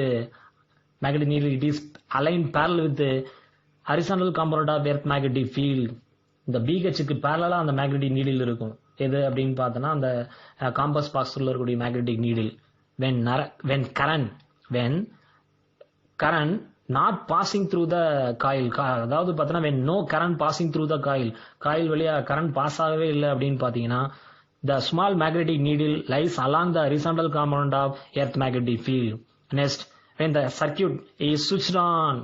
magnetic needle it is align parallel with horizontal component of earth magnetic field. இந்த பிஹெச்சுக்கு பேரலா அந்த மேக்னெட்டிக் நீடில் இருக்கும். எது அப்படின்னு பார்த்தோன்னா அந்த காம்பஸ் பாக்ஸ்ல இருக்கக்கூடிய magnetic needle. when current not passing through the coil, அதாவது பார்த்தோன்னா when no current passing through the coil, coil வழியா கரண்ட் பாஸ் ஆகவே இல்லை அப்படின்னு பார்த்தீங்கன்னா the small magnetic needle lies along the horizontal component of earth magnetic field. Next, when the circuit is switched on,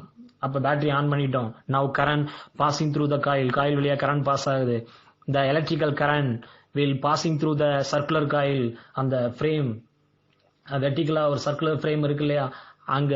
அப்ப battery on பண்ணிட்டோம். now current passing through the coil, coil வழியா current pass ஆகுது. the electrical current will passing through the circular coil, அந்த frame வெர்டிகலா ஒரு circular frame இருக்கு இல்லையா, அங்க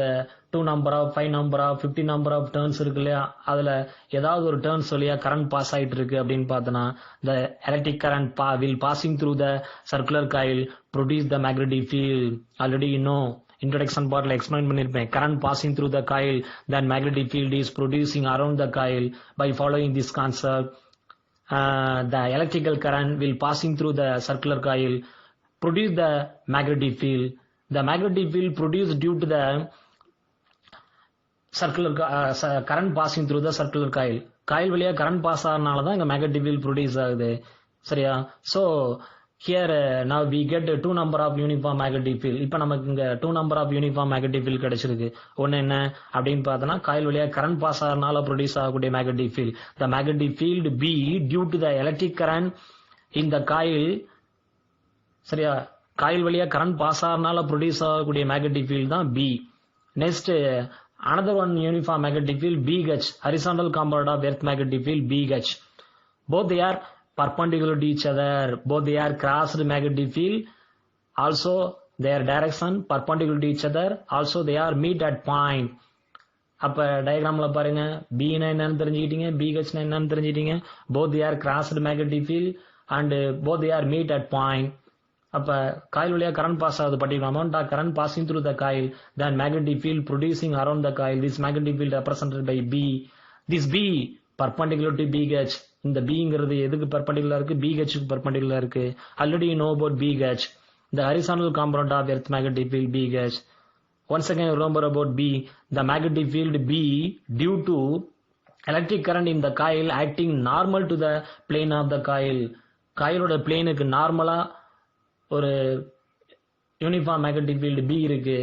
2 number of 5 number of 50 number of turns இருக்கு இல்லையா, அதுல ஏதாவது ஒரு டர்ன்ஸ் வழியா கரண்ட் பாஸ் ஆயிட்டு இருக்கு அப்படின்னு பார்த்தோன்னா the electric current will passing through the circular coil produce the magnetic field. Already இன்னும் introduction partல எக்ஸ்பிளைன் பண்ணிருப்பேன். current passing through the coil, then magnetic field is producing around the coil. By following this concept, the electrical current will passing through the circular coil produce the magnetic field. The magnetic field produced due to the circular current passing through the circular coil. Coil வழியா current pass ஆகிறதுனால தான் இங்க magnetic field produce ஆகுது. சரியா? So here now we get 2 number of uniform magnetic field. இப்போ நமக்கு இங்க 2 number of uniform magnetic field கிடைச்சிருக்கு. ஒன்னு என்ன அப்படின்னு பார்த்தோன்னா காயில் வழியா கரண்ட் பாஸ் ஆகிறதுனால ப்ரொடியூஸ் ஆகக்கூடிய magnetic field. the magnetic field B due to the electric current in the coil. சரியா? காயில் வழியா கரண்ட் பாஸ் ஆகிறதுனால ப்ரொடியூஸ் ஆகக்கூடிய மேக்னெட்டிக் ஃபீல்ட் தான் B. Next, another one uniform magnetic field B gauge, horizontal component of earth magnetic field B gauge. Both they are perpendicular to each other. Both they are crossed magnetic field. Also their direction perpendicular to each other. Also they are meet at point. அப்ப டயக்ராம்ல பாருங்க, B னா என்னன்னு தெரிஞ்சுக்கிட்டீங்க, B gauge னா என்னன்னு தெரிஞ்சுக்கிட்டீங்க. Both they are crossed magnetic field and both they are meet at point. அப்ப coil வழியா current pass ஆகுது, particular amount of current passing through the coil, then magnetic field producing around the coil, this magnetic field represented by B. This B perpendicular to B gauge. இந்த Bங்கிறது எதுக்கு perpendicular இருக்கு? B gauge க்கு perpendicular இருக்கு. Already you know about B gauge, the horizontal component of earth magnetic field B gauge. Once again remember about B, the magnetic field B due to electric current in the coil acting normal to the plane of the coil. காயிலோட பிளேனுக்கு நார்மலா ஒரு uniform magnetic field B இருக்கு.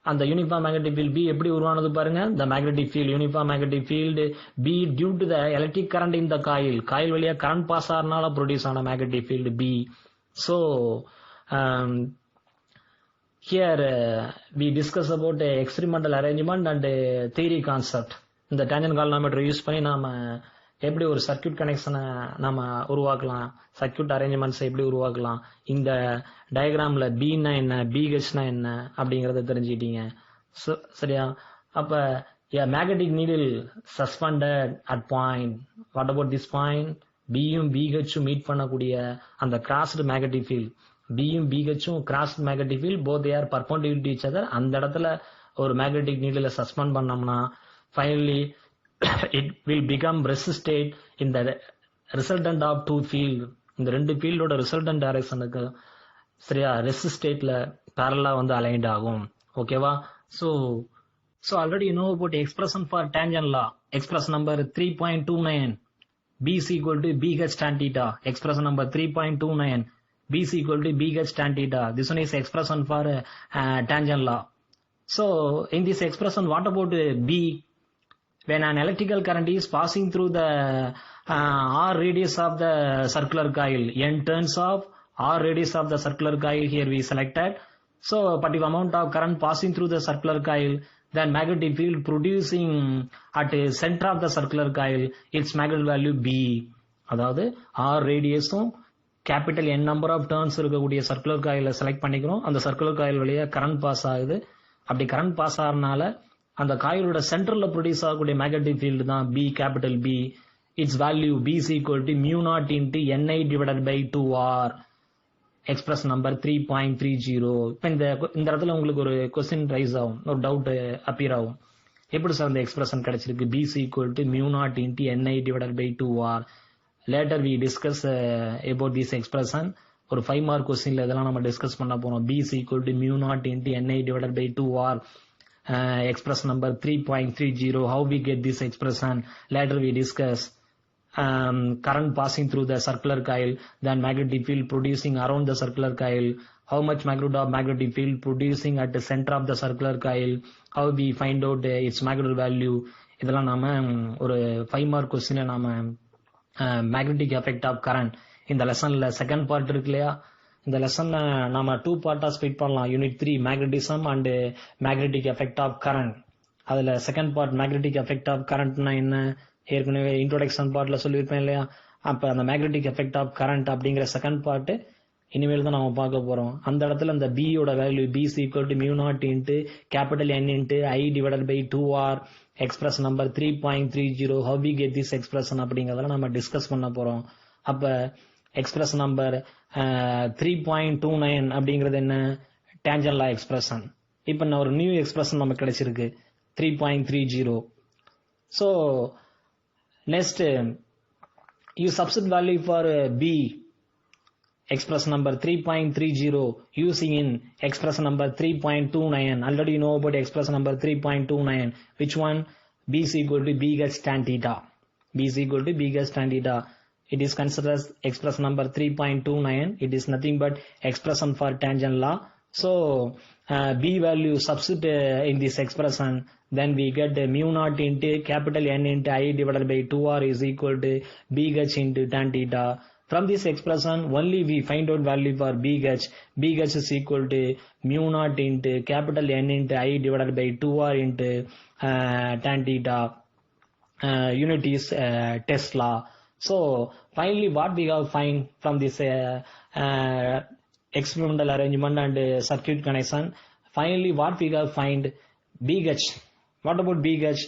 அந்த uniform magnetic field B எப்படி உருவானது பாருங்க. the magnetic field uniform magnetic field B due to the electric current in the coil, coil வழியா current pass ஆறனால produce ஆன magnetic field B. so here we discuss about experimental arrangement and theory concept. இந்த tangent galvanometer use பண்ணி நாம எப்படி ஒரு circuit கனெக்ஷனை நாம உருவாக்கலாம், சர்க்யூட் அரேஞ்ச்மெண்ட்ஸ் எப்படி உருவாக்கலாம், இந்த டயக்ராம்ல பீனா என்ன, பிஹெச்னா என்ன அப்படிங்கறத தெரிஞ்சுக்கிட்டீங்க. சரியா? அப்ப magnetic needle suspended at point. What about this point? பியும் பிஹெச்சும் மீட் பண்ணக்கூடிய அந்த கிராஸ்டு மேக்னெட்டிக் ஃபீல்ட், பியும் பிஹெச்சும் crossed magnetic field both are perpendicular to each other. அந்த இடத்துல ஒரு மேக்னெட்டிக் நீடில சஸ்பெண்ட் பண்ணோம்னா finally it will become resisted in the resultant of two field. இந்த ரெண்டு ஃபீல்டோட ரிசல்டன்ட் டைரக்ஷனுக்கு சரியா ரெசிஸ்டேட்ல பேரலா வந்து அலைன்ட் ஆகும். ஓகேவா? so already you know about the expression for tangent law. Expression number 3.29, B is equal to BH tan theta. Expression number 3.29, B is equal to BH tan theta. This one is expression for tangent law. So in this expression, what about B? When an electrical current is passing through the R radius of the circular coil, n turns of R radius of the circular coil here we selected. So particular amount of current passing through the circular coil, then magnetic field producing at the center of the circular coil, its magnetic value B. அதாவது R radiusம் capital N number of turns இருக்கக்கூடிய circular coil select பண்ணிக்கிறோம். அந்த circular coil வழியா current pass ஆகுது. அப்படி current pass ஆறனால அந்த காயிலோட சென்டர்ல produce ஆகக்கூடிய மேக்னெட்டிக் ஃபீல்டு தான் B, capital B. It's value B is equal to mu naught into Ni divided by 2R. Express number 3.30. இப்ப இந்த இடத்துல உங்களுக்கு ஒரு கொஸ்டின் ரைஸ் ஆகும், ஒரு டவுட் அப்பியர் ஆகும். எப்படி சார் இந்த எக்ஸ்பிரஷன் கிடைச்சிருக்கு? B is equal to mu naught into Ni divided by 2R. Later we discuss about this expression. ஒரு 5 மார்க் கொஸ்டின்ல இதெல்லாம் நம்ம டிஸ்கஸ் பண்ண போறோம். B is equal to mu naught into Ni divided by 2R. Expression number 3.30. How we get this expression? Later we discuss. Current passing through the circular coil, then magnetic field producing around the circular coil. How much magnitude of magnetic field producing at the center of the circular coil? How we find out its magnetic value? இதெல்லாம் நாம ஒரு 5 mark கொஸ்டின்ல நாம magnetic effect of current இந்த லெசன்ல second part இருக்கு இல்லையா, இந்த லெசன்ல நாம 2 பார்ட்டா ஸ்ப்ளிட் பண்ணலாம். Unit 3 magnetism and magnetic effect of current. அதுல second part magnetic effect of கரண்ட்னா என்ன ஏற்கனவே இன்ட்ரோடக்ஷன் பார்ட்ல சொல்லியிருப்பேன் இல்லையா. அப்ப அந்த மேக்னெட்டிக் எஃபெக்ட் ஆஃப் கரண்ட் அப்படிங்கிற செகண்ட் பார்ட் இனிமேல் தான் நம்ம பார்க்க போறோம். அந்த இடத்துல இந்த B யோட value B is equal to mu naught into capital N into I divided by 2R. Expression number 3.30. how we get this expression அப்படிங்கறத நம்ம டிஸ்கஸ் பண்ண போறோம். அப்ப எக்ஸ்பிரஷன் நம்பர் 3.29 அப்படிங்கிறது என்ன? டேஞ்சன்ட் லா எக்ஸ்பிரஷன். இப்ப ஒரு நியூ எக்ஸ்பிரஷன் நமக்கு கிடைச்சிருக்கு 3.30. so next you substitute value for B, expression number 3.30 using in expression number 3.29. already you know about expression number 3.29. which one? B is equal to B gets tan theta. B is equal to B gets tan theta. It is considered as expression number 3.29. It is nothing but expression for tangent law. So B value substitute in this expression, then we get mu naught into capital N into I divided by 2R is equal to B H into tan theta. From this expression only we find out value for B H. B H is equal to mu naught into capital N into I divided by 2R into tan theta. Unit is Tesla. So finally what we have find from this experimental arrangement and circuit connection, finally what we have find? BH. What about BH?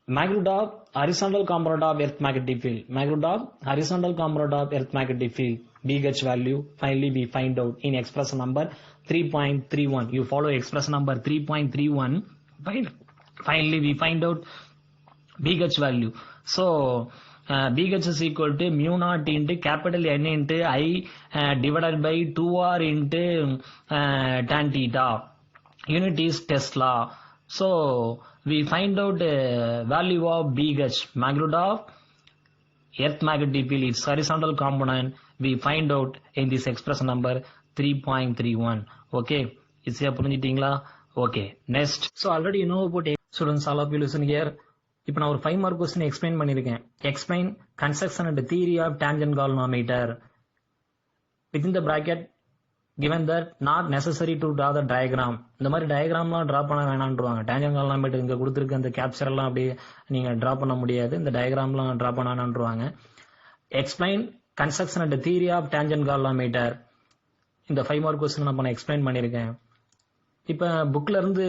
Magnitude of horizontal component of earth magnetic field. Magnitude of horizontal component of earth magnetic field. BH value. Finally, we find out in expression number 3.31. You follow expression number 3.31. Finally, we find out BH value. So, BH is equal to mu naught into capital N into I divided by 2R into tan theta. Unit is Tesla. So, we find out value of BH, magnitude of earth magnetic field, its horizontal component. We find out in this expression number 3.31. Okay, is here புரிஞ்சிட்டீங்களா? Okay, next. So already you know about students, all of you listen here. இப்போ நான் ஒரு 5 mark question explain பண்ணியிருக்கேன். Explain construction and theory of tangent galvanometer. Within the bracket given that not necessary to draw the diagram. இந்த மாதிரி டயக்ராம்லாம் draw பண்ண வேணான்றாங்க. டேஞ்சன் galvanometer இங்க கொடுத்துருக்க இந்த கேப்சர் எல்லாம் அப்படியே நீங்க ட்ரா பண்ண முடியாது. இந்த டயக்ராம்லாம் ட்ரா பண்ண வேணான்றாங்க. Explain construction and theory of tangent galvanometer. இந்த 5 mark question நான் எக்ஸ்பிளைன் பண்ணியிருக்கேன். இப்போ புக்ல இருந்து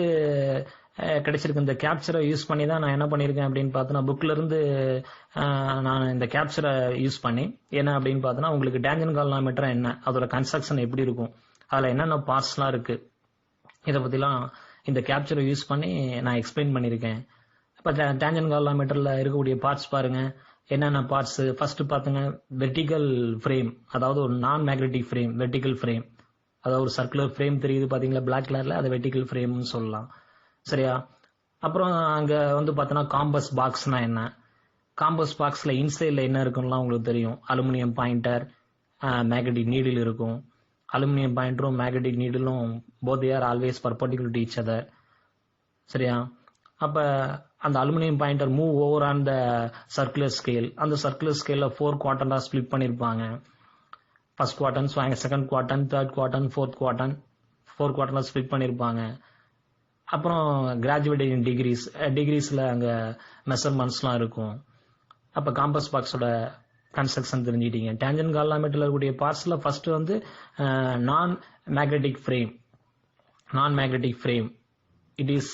கிடைச்சிருக்க இந்த கேப்சரை யூஸ் பண்ணி தான் நான் என்ன பண்ணியிருக்கேன் அப்படின்னு பார்த்தோன்னா, புக்ல இருந்து நான் இந்த கேப்சரை யூஸ் பண்ணி என்ன அப்படின்னு பார்த்தோன்னா, உங்களுக்கு டேஞ்சன் கால்வனோமீட்டர் என்ன, அதோட கன்ஸ்ட்ரக்ஷன் எப்படி இருக்கும், அதில் என்னென்ன பார்ட்ஸ்லாம் இருக்கு, இதை பற்றிலாம் இந்த கேப்சரை யூஸ் பண்ணி நான் எக்ஸ்பிளைன் பண்ணியிருக்கேன். இப்போ டேஞ்சன் கால்வனோமீட்டரில் இருக்கக்கூடிய பார்ட்ஸ் பாருங்க. என்னென்ன பார்ட்ஸ்? ஃபர்ஸ்ட் பார்த்துங்க, வெர்டிகல் ஃப்ரேம், அதாவது ஒரு நான் மேக்னெட்டிக் ஃப்ரேம், வெர்டிகல் ஃப்ரேம், அதாவது ஒரு சர்க்குலர் ஃப்ரேம் தெரியுது பார்த்தீங்களா பிளாக் கலர்ல, அது வெர்டிகல் ஃப்ரேம்னு சொல்லலாம். சரியா? அப்புறம் அங்க வந்து பார்த்தோன்னா காம்பஸ் பாக்ஸ்னா என்ன, காம்பஸ் பாக்ஸ்ல இன்சைட்ல என்ன இருக்குன்னா உங்களுக்கு தெரியும். அலுமினியம் பாயிண்டர், மேக்னெட்டிக் நீடில் இருக்கும். Aluminium பாயிண்டரும் magnetic நீடிலும் both are always perpendicular to each other. சரியா? அப்ப அந்த aluminium pointer move over on the circular scale. அந்த சர்க்குலர் ஸ்கேல்ல 4 குவார்டரா ஸ்பிளிட் பண்ணிருப்பாங்க. First குவார்டன், second குவார்டன், third குவார்டன், fourth குவார்டன், 4 குவார்டரா split பண்ணிருப்பாங்க. அப்புறம் கிராஜுவேட் இன் டிகிரிஸ்ல அங்க மெஷர்மெண்ட்ஸ்லாம் இருக்கும். அப்ப காம்பஸ் பாக்ஸோட கன்ஸ்ட்ரக்ஷன் தெரிஞ்சுக்கிட்டீங்க. டேஞ்சன் கால்வனோமீட்டர்ல இருக்கக்கூடிய பார்ட்ஸ்ல ஃபர்ஸ்ட் வந்து non magnetic frame. Non magnetic frame it is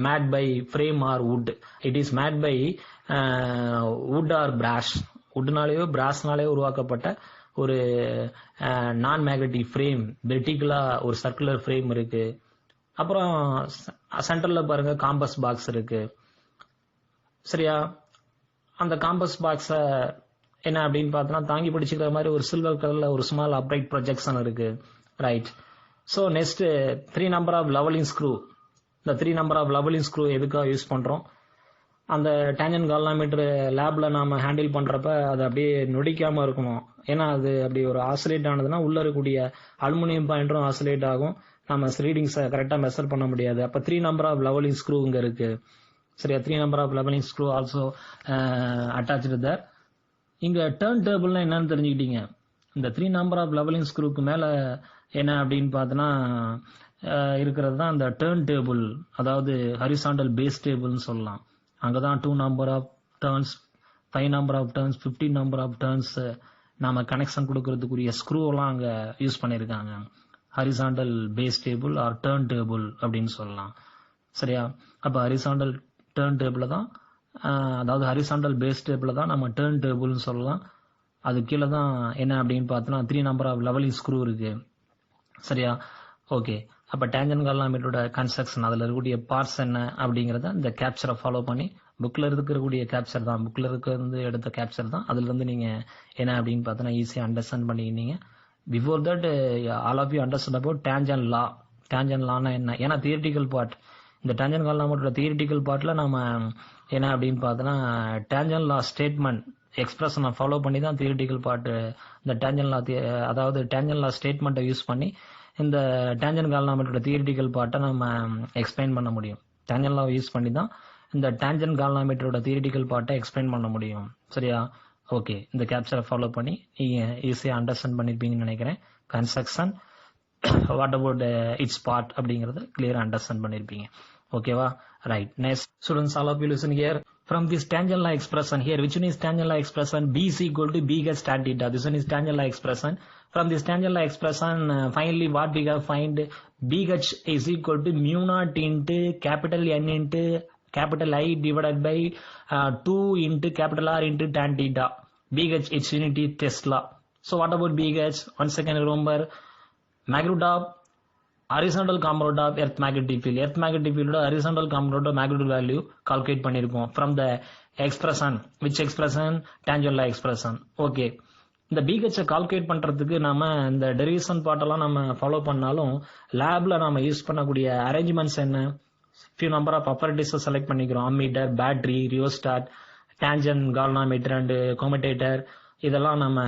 made by frame or wood. It is made by wood or brass. வுட்னாலேயோ பிராஷ்னாலேயோ உருவாக்கப்பட்ட ஒரு நான் மேக்னெட்டிக் ஃப்ரேம், வெர்டிகலா ஒரு சர்க்குலர் ஃப்ரேம் இருக்கு. அப்புறம் சென்டர்ல பாருங்க காம்பஸ் பாக்ஸ் இருக்கு. சரியா? அந்த காம்பஸ் பாக்ஸ என்ன அப்படின்னு பார்த்தோன்னா, தாங்கி பிடிச்சிக்கிற மாதிரி ஒரு சில்வர் கலர்ல ஒரு ஸ்மால் அப்ரைட் ப்ரொஜெக்ஷன் இருக்கு. Right. So next 3 number of levelling screw. இந்த 3 நம்பர் ஆஃப் லெவலிங் ஸ்க்ரூ எதுக்காக யூஸ் பண்றோம்? அந்த டேஞ்சன் கால்வனோமீட்டர் லேப்ல நாம ஹேண்டில் பண்றப்ப அது அப்படியே நொடிக்காம இருக்கணும். ஏன்னா அது அப்படி ஒரு ஆசிலேட் ஆனதுன்னா உள்ள இருக்கக்கூடிய அலுமினியம் பாயிண்டரும் ஆசிலேட் ஆகும். நம்ம ரீடிங்ஸை கரெக்டா மெஷர் பண்ண முடியாது. அப்ப 3 நம்பர் ஆஃப் லெவலிங் ஸ்க்ரூ இங்க இருக்கு. சரியா? 3 number of levelling screw also attached there. இங்க டர்ன் டேபிள்னா என்னன்னு தெரிஞ்சுக்கிட்டீங்க. இந்த 3 நம்பர் ஆஃப் லெவலிங் ஸ்க்ரூக்கு மேல என்ன அப்படின்னு பார்த்தோன்னா இருக்கிறது தான் அந்த டர்ன் டேபிள், அதாவது ஹரிசாண்டல் பேஸ் டேபிள்னு சொல்லலாம். அங்கதான் 2 number of turns, 5 number of turns, 15 number of turns நாம கனெக்ஷன் கொடுக்கறதுக்குரிய ஸ்க்ரூ எல்லாம் அங்க யூஸ் பண்ணிருக்காங்க. Horizontal base table or turn table அப்படின்னு சொல்லலாம். சரியா? அப்ப ஹரிசாண்டல் டர்ன் டேபிள் தான், அதாவது ஹரிசாண்டல் பேஸ் டேபிள் தான் நம்ம டர்ன் டேபிள்னு சொல்லலாம். அது கீழே தான் என்ன அப்படின்னு பார்த்தோன்னா 3 நம்பர் ஆஃப் லெவலிங் ஸ்க்ரூ இருக்கு. சரியா? ஓகே. அப்ப டேஞ்சன் கால்வனோமீட்டரோட கன்ஸ்ட்ரக்ஷன், அதுல இருக்கக்கூடிய பார்ட்ஸ் என்ன அப்படிங்கறத இந்த கேப்சரை ஃபாலோ பண்ணி, புக்ல இருக்கக்கூடிய கேப்சர் தான், புக்ல இருந்து எடுத்த கேப்சர் தான், அதுல இருந்து நீங்க என்ன அப்படின்னு பார்த்தோன்னா ஈஸியா அண்டர்ஸ்டாண்ட் பண்ணிக்கிட்டீங்க. Before that, all of you understood about tangent law. Tangent law na enna? ஏன்னா தியரிட்டிக்கல் பார்ட், இந்த டேஞ்சன் கால்வனோமீட்டரோட தியரிட்டிக்கல் பார்ட்ல நம்ம என்ன அப்படின்னு பார்த்தோன்னா டேஞ்சன் லா ஸ்டேட்மெண்ட் எக்ஸ்பிரஷனை ஃபாலோ பண்ணி தான் தியரிட்டிக்கல் பார்ட். இந்த டேஞ்சன் லா, அதாவது டேஞ்சன் லா ஸ்டேட்மெண்ட்டை யூஸ் பண்ணி இந்த டேஞ்சன் கால்வனோமீட்டரோட தியரிட்டிக்கல் பார்ட்டை நம்ம எக்ஸ்பிளைன் பண்ண முடியும். டேஞ்சன் லா யூஸ் பண்ணி தான் இந்த டேஞ்சன் கால்வனோமீட்டரோட தியரிட்டிக்கல் பார்ட்டை எக்ஸ்பிளைன் பண்ண முடியும். சரியா? ஓகே. இந்த கேப்சரை ஃபாலோ பண்ணி நீங்க ஈஸியா அண்டர்ஸ்டாண்ட் பண்ணிருப்பீங்கன்னு நினைக்கிறேன். Construction what about its part அப்படிங்கறத கிளியரா அண்டர்ஸ்டாண்ட் பண்ணிருப்பீங்க. ஓகேவா? Right. Next students, all of you listen here. From this tangent law expression here, which one is tangent law expression? B is equal to BH tan theta. This one is tangent law expression. From this tangent law expression, finally what we have find, BH is equal to mu naught into capital N into capital I divided by 2 into capital R into tan theta. BH its unit is Tesla. So what about BH? Once again remember, magnitude of horizontal component of earth magnetic field. Earth magnetic field horizontal component of magnitude value calculate பண்ணிருக்கோம் from the expression. Which expression? Tangent law expression. Okay. இந்த BH calculate பண்றதுக்கு நாம இந்த derivation பார்ட்டெல்லாம் நம்ம follow பண்ணாலும் லேப்ல நாம use பண்ணக்கூடிய அரேஞ்ச்மெண்ட்ஸ் என்ன? few number of apparatus select பண்ணிக்கிறோம். Ammeter, battery, rheostat, tangent galvanometer and commutator இதெல்லாம் நம்ம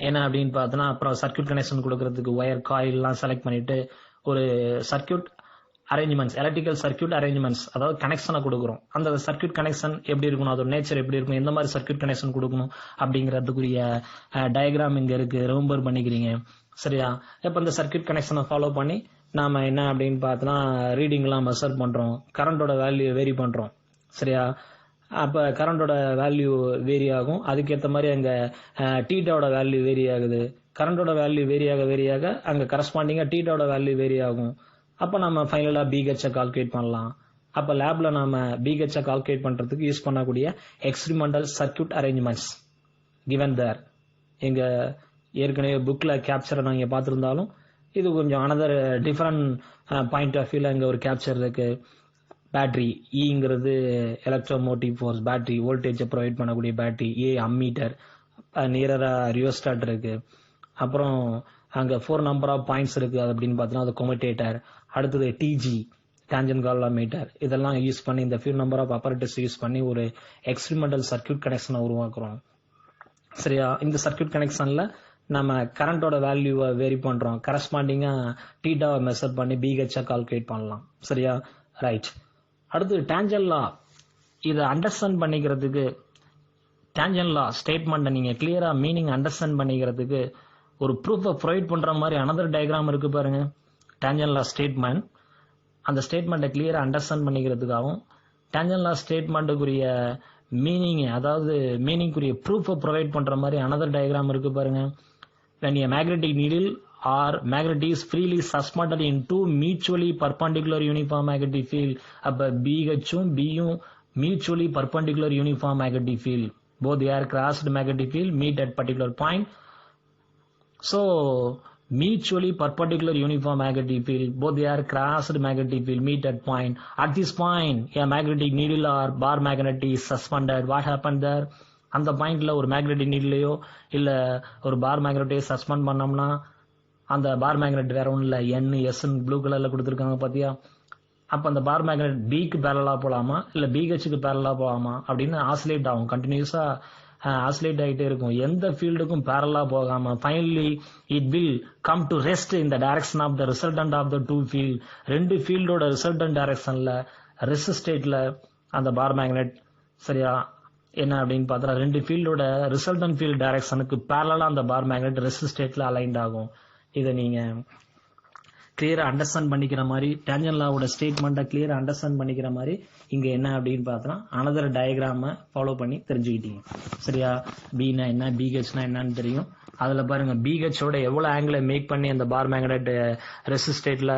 என்ன அப்படின்னு பார்த்தோன்னா அப்புறம் சர்க்யூட் கனெக்ஷன் கொடுக்கறதுக்கு ஒயர் காயில் எல்லாம் செலக்ட் பண்ணிட்டு ஒரு circuit arrangements, electrical circuit arrangements, அதாவது கனெக்ஷனை கொடுக்குறோம். அந்த சர்க்யூட் கனெக்ஷன் எப்படி இருக்கணும், அதோட நேச்சர் எப்படி இருக்கும், எந்த மாதிரி சர்க்யூட் கனெக்ஷன் கொடுக்கணும் அப்படிங்கிறதுக்குரிய டயக்ராம் இங்க இருக்கு, ரிமெம்பர் பண்ணிக்கிறீங்க. சரியா? இப்ப இந்த சர்க்யூட் கனெக்ஷனை ஃபாலோ பண்ணி நாம என்ன அப்படின்னு பார்த்தோன்னா ரீடிங் எல்லாம் மெஷர் பண்றோம், கரண்டோட வேல்யூ வேரி பண்றோம். சரியா? அப்ப கரண்டோட வேல்யூ வேரி ஆகும், அதுக்கேற்ற மாதிரி அங்க டீட்டாவோட வேல்யூ வேரி ஆகுது. கரண்டோட வேல்யூ வேரியாக அங்க கரஸ்பாண்டிங்கா டீட்டாவோட வேல்யூ வேரி ஆகும். அப்ப நம்ம ஃபைனலா BH கால்குலேட் பண்ணலாம். அப்ப லேப்ல நாம BH கால்குலேட் பண்றதுக்கு யூஸ் பண்ணக்கூடிய experimental circuit arrangements given there. எங்க ஏற்கனவே புக்ல கேப்சரை நாங்க பார்த்திருந்தாலும் இது கொஞ்சம் அனதர் டிஃபரெண்ட் பாயிண்ட் ஆஃப் வியூல இங்க ஒரு கேப்சர் இருக்கு. பேட்டரி ஈங்கிறது எலக்ட்ரோமோட்டிவ் ஃபோர்ஸ், பேட்டரி வோல்டேஜை ப்ரொவைட் பண்ணக்கூடிய பேட்டரி. ஏ அம்மீட்டர், நியரா ரியோஸ்டாட் இருக்கு. அப்புறம் அங்க 4 நம்பர் ஆஃப் பாயிண்ட்ஸ் இருக்கு. அது அப்படின்னு பார்த்தோன்னா அது கம்யூட்டேட்டர். அடுத்தது டிஜி டேஞ்சன்ட் கால்வனோமீட்டர். இதெல்லாம் யூஸ் பண்ணி இந்த few number of apparatus use பண்ணி ஒரு எக்ஸ்பெரிமெண்டல் சர்க்யூட் கனெக்ஷனை உருவாக்குறோம். சரியா? இந்த சர்க்யூட் கனெக்ஷன்ல நம்ம கரண்டோட வேல்யூவை வேரி பண்றோம், கரஸ்பாண்டிங்கா டீட்டாவை மெஷர் பண்ணி BH கால்குலேட் பண்ணலாம். சரியா? ரைட். அடுத்து டேஞ்சன்ட் லா. இதை அண்டர்ஸ்டாண்ட் பண்ணிக்கிறதுக்கு டேஞ்சன்ட் லா ஸ்டேட்மெண்ட் நீங்க கிளியரா மீனிங் அண்டர்ஸ்டாண்ட் பண்ணிக்கிறதுக்கு ஒரு ப்ரூஃபை ப்ரொவைட் பண்ற மாதிரி அனதர் டயக்ராம் இருக்கு பாருங்க. டேஞ்சன்ட் லா ஸ்டேட்மெண்ட். அந்த ஸ்டேட்மெண்ட்டை கிளியரா அண்டர்ஸ்டாண்ட் பண்ணிக்கிறதுக்காகவும் டேஞ்சன்ட் லா ஸ்டேட்மெண்ட்டுக்குரிய மீனிங், அதாவது மீனிங்குரிய ப்ரூஃபை ப்ரொவைட் பண்ற மாதிரி அனதர் டயக்ராம் இருக்கு பாருங்க. when a magnetic needle or magnet is freely suspended in two mutually perpendicular uniform magnetic field, அப்ப BH உம் B யும் mutually perpendicular uniform magnetic field, both they are crossed magnetic field meet at particular point. So mutually perpendicular uniform magnetic field, both they are crossed magnetic field meet at point. At this point a magnetic needle or bar magnet is suspended. What happened there? அந்த பாயிண்ட்ல ஒரு magnetic நீட்லயோ இல்ல ஒரு பார் மேக்னெட்டையோ suspend பண்ணோம்னா அந்த bar magnet வேற ஒன்றும் இல்ல, NS ப்ளூ கலர்ல கொடுத்துருக்காங்க பாத்தியா? அப்ப அந்த பார் மேக்னெட் பிக்கு பேரலா போலாமா இல்ல BHக்கு பேரலா போலாமா அப்படின்னு ஆசிலேட் ஆகும், கண்டினியூஸா ஆசிலேட் ஆகிட்டே இருக்கும். எந்த ஃபீல்டுக்கும் பேரலா போகாம finally it will come to rest in the direction of the resultant of the two field. ரெண்டு ஃபீல்டோட ரிசல்டன்ட் டைரக்ஷன்ல ரெஸ்ட் ஸ்டேட்ல அந்த பார் மேக்னெட் சரியா என்ன அப்படின்னு பார்த்தா ரெண்டு ஃபீல்டோட ரிசல்டன்ட் ஃபீல்ட் டைரக்ஷனுக்கு பேரலா அந்த பார் மேக்னெட் ரெஸ்ட் ஸ்டேட்ல அலைன்ட் ஆகும். இதை நீங்க கிளியரா அண்டர்ஸ்டாண்ட் பண்ணிக்கிற மாதிரி டேஞ்சன்ட் லாவோட ஸ்டேட்மெண்ட்டை கிளியரா அண்டர்ஸ்டாண்ட் பண்ணிக்கிற மாதிரி இங்க என்ன அப்படின்னு பார்த்தோம்னா அனதர் டயக்ராம ஃபாலோ பண்ணி தெரிஞ்சுக்கிட்டீங்க. சரியா? பின்னா என்ன, BHனா என்னன்னு தெரியும். அதுல பாருங்க BHோட எவ்வளவு ஆங்கிளை மேக் பண்ணி அந்த பார் மேக்னெட் ரெஸ்ட் ஸ்டேட்ல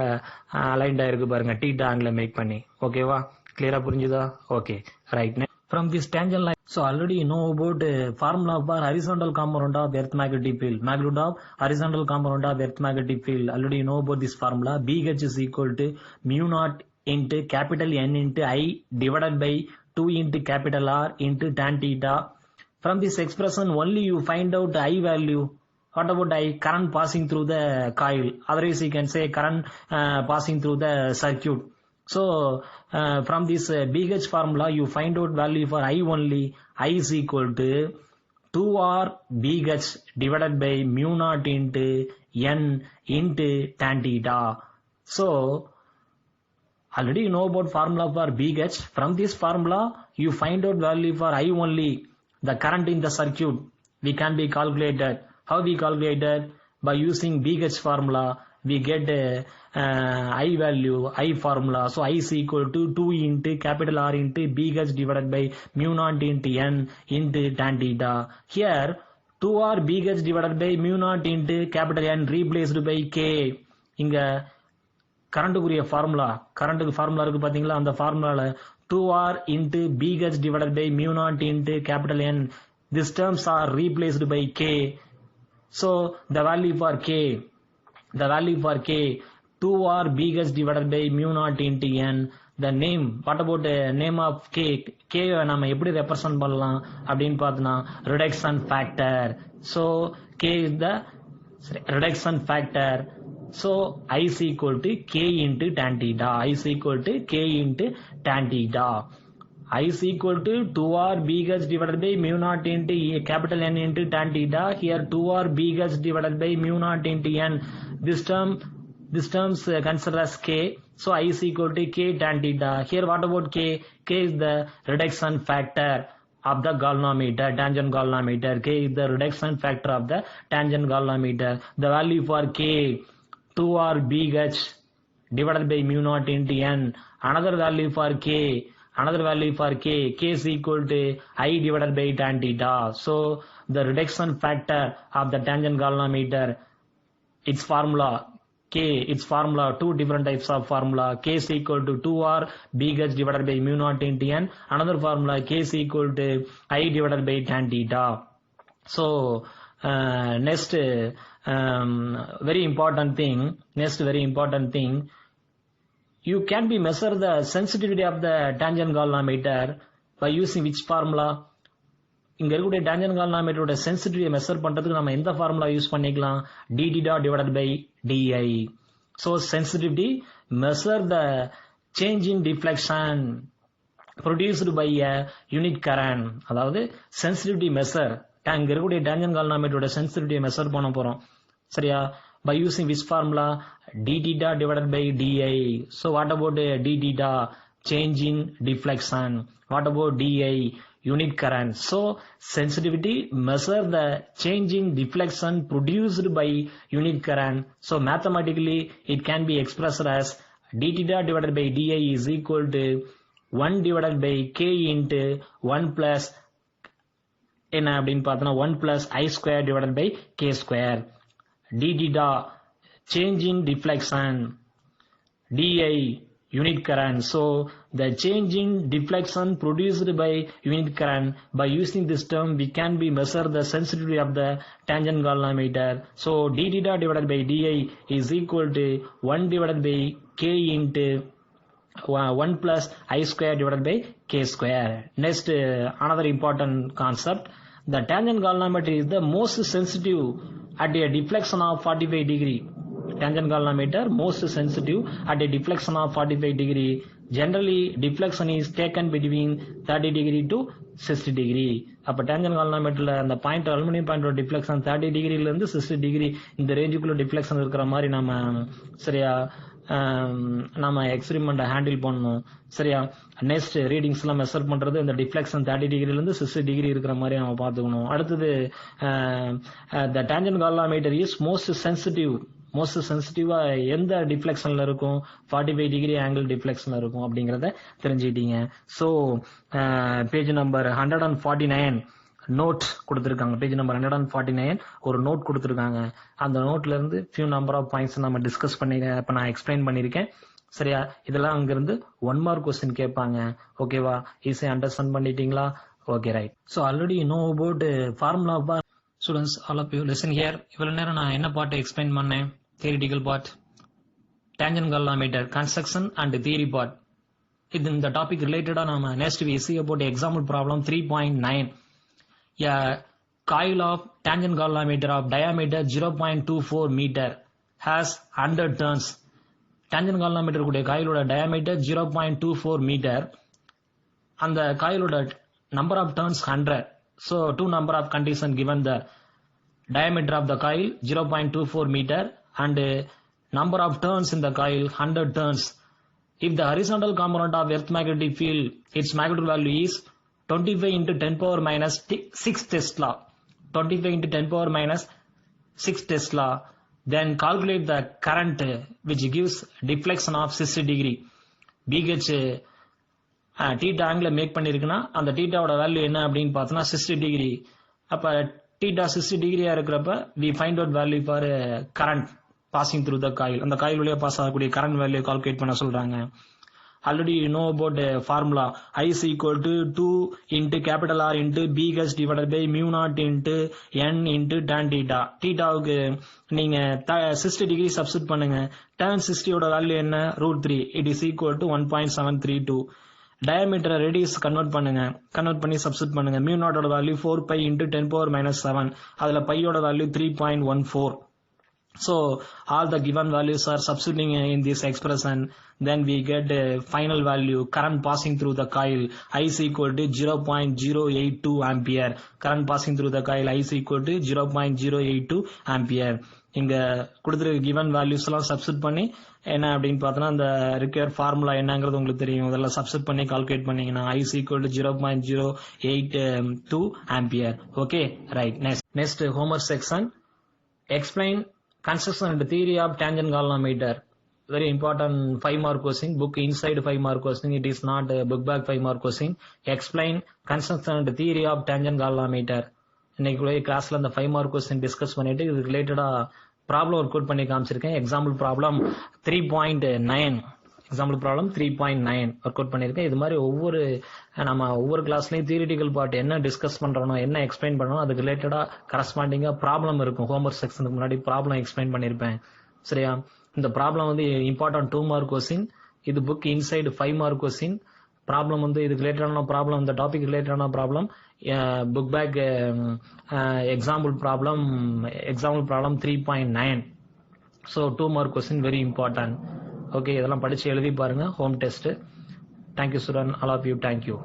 அலைன்ட் ஆயிருக்கு பாருங்க, டீட்டா ஆங்கிளை மேக் பண்ணி. ஓகேவா? கிளியரா புரிஞ்சுதா? Okay, right. From this tangent line, so already you know about formula for horizontal component of earth magnetic field. Magnitude of horizontal component of earth magnetic field. Already you know about this formula. BH is equal to mu naught into capital N into I divided by 2 into capital R into tan theta. From this expression only you find out I value. What about I? Current passing through the coil. Otherwise you can say current passing through the circuit. So from this BH formula you find out value for I only. I is equal to 2R BH divided by mu naught into N into tan theta. So already you know about formula for BH. From this formula you find out value for I only. The current in the circuit we can be calculated. How we calculated? By using BH formula we get I value, I formula. So I is equal to 2 into capital R into BH divided by mu naught into N into tan theta. Here 2R BH divided by mu naught into capital N replaced by K. இங்க கரண்ட்டுக்குரிய formula, கரண்ட்டுக்கு formula இருக்கு பாத்தீங்களா? அந்த ஃபார்முலால 2R into BH divided by mu naught into capital N. These terms are replaced by K. So the value for k 2r bh divided by mu naught into n. The name, what about the name of k? K நம்ம எப்படி represent பண்ணலாம் அப்படின்னு பார்த்தோம்னா reduction factor. So k is the reduction factor. So I is equal to k into tan theta. I is equal to k into tan theta. I is equal to 2r bh divided by mu naught into capital N into tan theta. Here 2r bh divided by mu naught into n. This terms consider as k. So I is equal to k tan theta. Here what about k? K is the reduction factor of the galvanometer, tangent galvanometer. K is the reduction factor of the tangent galvanometer. The value for k 2r bh divided by mu naught into n. Another value for k is equal to I divided by tan theta. So the reduction factor of the tangent galvanometer, its formula two different types of formula. K is equal to 2r bh divided by mu naught into n. Another formula k is equal to I divided by tan theta. So next very important thing, you can be measure the sensitivity of the tangent galvanometer by using which formula? இங்க இருக்கக்கூடிய tangent galvanometer ஓட sensitivity measure பண்றதுக்கு நம்ம எந்த formula use பண்ணிக்கலாம்? d theta divided by di. So sensitivity measure the change in deflection produced by a unit current. அதாவது sensitivity measure இங்க இருக்கக்கூடிய tangent galvanometer ஓட sensitivity மெஷர் பண்ண போறோம். சரியா? By using which formula? d theta divided by di. So what about d theta? Change in deflection. What about di? Unit current. So sensitivity measure the change in deflection produced by unit current. So mathematically it can be expressed as d theta divided by di is equal to 1 divided by k into 1 plus என்ன அப்படின்னு பார்த்தோம்னா 1 plus I square divided by k square. d theta change in deflection, di unit current. So the change in deflection produced by unit current, by using this term we can be measure the sensitivity of the tangent galvanometer. So d theta divided by di is equal to 1 divided by k into 1 plus I square divided by k square. Next another important concept, the tangent galvanometer is the most sensitive at a deflection of 45 degree. Tangent galvanometer most sensitive at a deflection of 45 degree. Generally deflection is taken between 30 degree to 60 degree. அப்ப tangent galvanometerல அந்த point aluminium பாயிண்டோட deflection 30 டிகிரில இருந்து 60 degree இந்த ரேஞ்சுக்குள்ள deflection இருக்கிற மாதிரி நம்ம சரியா நம்ம experiment handle பண்ணணும். சரியா? நெக்ஸ்ட் ரீடிங்ஸ் எல்லாம் மெஷர் பண்றது இந்த டிஃப்ளெக்ஷன் 30 டிகிரில இருந்து 60 டிகிரி இருக்கிற மாதிரி நம்ம பாத்துக்கணும். அடுத்தது the tangent galvanometer is most சென்சிட்டிவா எந்த டிஃப்ளெக்ஷன்ல இருக்கும்? 45 டிகிரி ஆங்கிள் டிஃப்ளெக்ஷன்ல இருக்கும் அப்படிங்கறத தெரிஞ்சுக்கிட்டீங்க. ஸோ பேஜ் நம்பர் 149 நோட் கொடுத்துருக்காங்க. பேஜ் நம்பர் 149 ஒரு நோட் கொடுத்துருக்காங்க. அந்த நோட்ல இருந்து ஃபியூ நம்பர் ஆஃப் பாயிண்ட்ஸ் நம்ம டிஸ்கஸ் பண்ணி இப்ப நான் எக்ஸ்பிளைன் பண்ணிருக்கேன். சரியா? இதெல்லாம் அங்கிருந்து 1 மார்க் கொஸ்டின் கேட்பாங்க. ஓகேவா? ஈஸியா அண்டர்ஸ்டாண்ட் பண்ணிட்டீங்களா? Okay right. So already know about formula of students all of you listen here. இவ்வளவு நேரம் நான் என்ன பார்ட் எக்ஸ்பிளைன் பண்ணேன்? theoretical part, tangent galvanometer, construction and theory part. In the topic related on next we see about example problem 3.9. A coil of tangent galvanometer of diameter 0.24 meter has 100 turns. Tangent galvanometer kude coil oda diameter 0.24 meter and the coil oda number of turns 100. So two number of condition given, the diameter of the coil 0.24 meter and number of turns in the coil 100 turns. If the horizontal component of earth magnetic field, its magnitude value is 25 into 10 power minus 6 Tesla. 25 into 10 power minus 6 Tesla. Then calculate the current which gives deflection of 60 degree. BH theta angle make பண்ணிருக்குனா அந்த theta ஓட value என்ன அப்படினு பார்த்தா 60 degree. அப்ப theta 60 டிகிரியா இருக்குறப்ப we find out value for current passing through the coil. அந்த coil வழியா pass ஆகக்கூடிய current value calculate பண்ண சொல்றாங்க. already you know about formula. I is equal to 2 into capital R into BH divided by mu naught into N into tan theta. Thetaவுக்கு நீங்க 60 degree substitute பண்ணுங்க. tan 60 ஓட value என்ன √3. It is equal to 1.732. diameter radius convert பண்ணுங்க. convert பண்ணி substitute பண்ணுங்க. mu naught ஓட value 4 pi into 10 power minus 7. அதுல pi ஓட value 3.14. So all the given values are substituting in this expression. Then we get a final value. Current passing through the coil I is equal to 0.082 ampere. Current passing through the coil I is equal to 0.082 ampere. இங்க கொடுத்திருக்க given values எல்லாம் substitute பண்ணி என்ன அப்படின்னு பார்த்தோம்னா அந்த required formula என்னங்கிறது உங்களுக்கு தெரியும். இதெல்லாம் substitute பண்ணி calculate பண்ணீங்கன்னா I is equal to 0.082 ampere. Okay, right. Next homework section. Explain construction and theory of tangent galvanometer. Very important 5 mark question. Book inside 5 mark question. It is not book back 5 mark question. Explain construction and theory of tangent galvanometer. இன்னைக்கு கிளாஸ்ல அந்த 5 mark question discuss பண்ணிட்டு இது ரிலேட்டடா problem work out பண்ணி காமிச்சிருக்கேன். Example problem 3.9 example problem 3.9 work out பண்ணிருக்கேன். இது மாதிரி ஒவ்வொரு கிளாஸ்லயும் தியரிட்டிக்கல் பார்ட் என்ன டிஸ்கஸ் பண்றோம் என்ன எக்ஸ்பிளைன் பண்ணணும் அதுக்கு ரிலேட்டடா கரஸ்பாண்டிங்கா ப்ராப்ளம் இருக்கும். ஹோம்ஒர்க் செக்ஷனுக்கு முன்னாடி ப்ராப்ளம் எக்ஸ்பிளைன் பண்ணிருப்பேன். சரியா? இந்த ப்ராப்ளம் வந்து இம்பார்ட்டன்ட் 2 மார்க் கொஸ்டின். இது book inside 5 mark question. Problem வந்து இதுக்கு ரிலேட்டடான ப்ராப்ளம், இந்த டாபிக் ரிலேட்டடான problem book back example problem 3.9. So 2 mark question very important. Okay, இதெல்லாம் படிச்சு எழுதி பாருங்க home test. Thank you student, all of you. Thank you.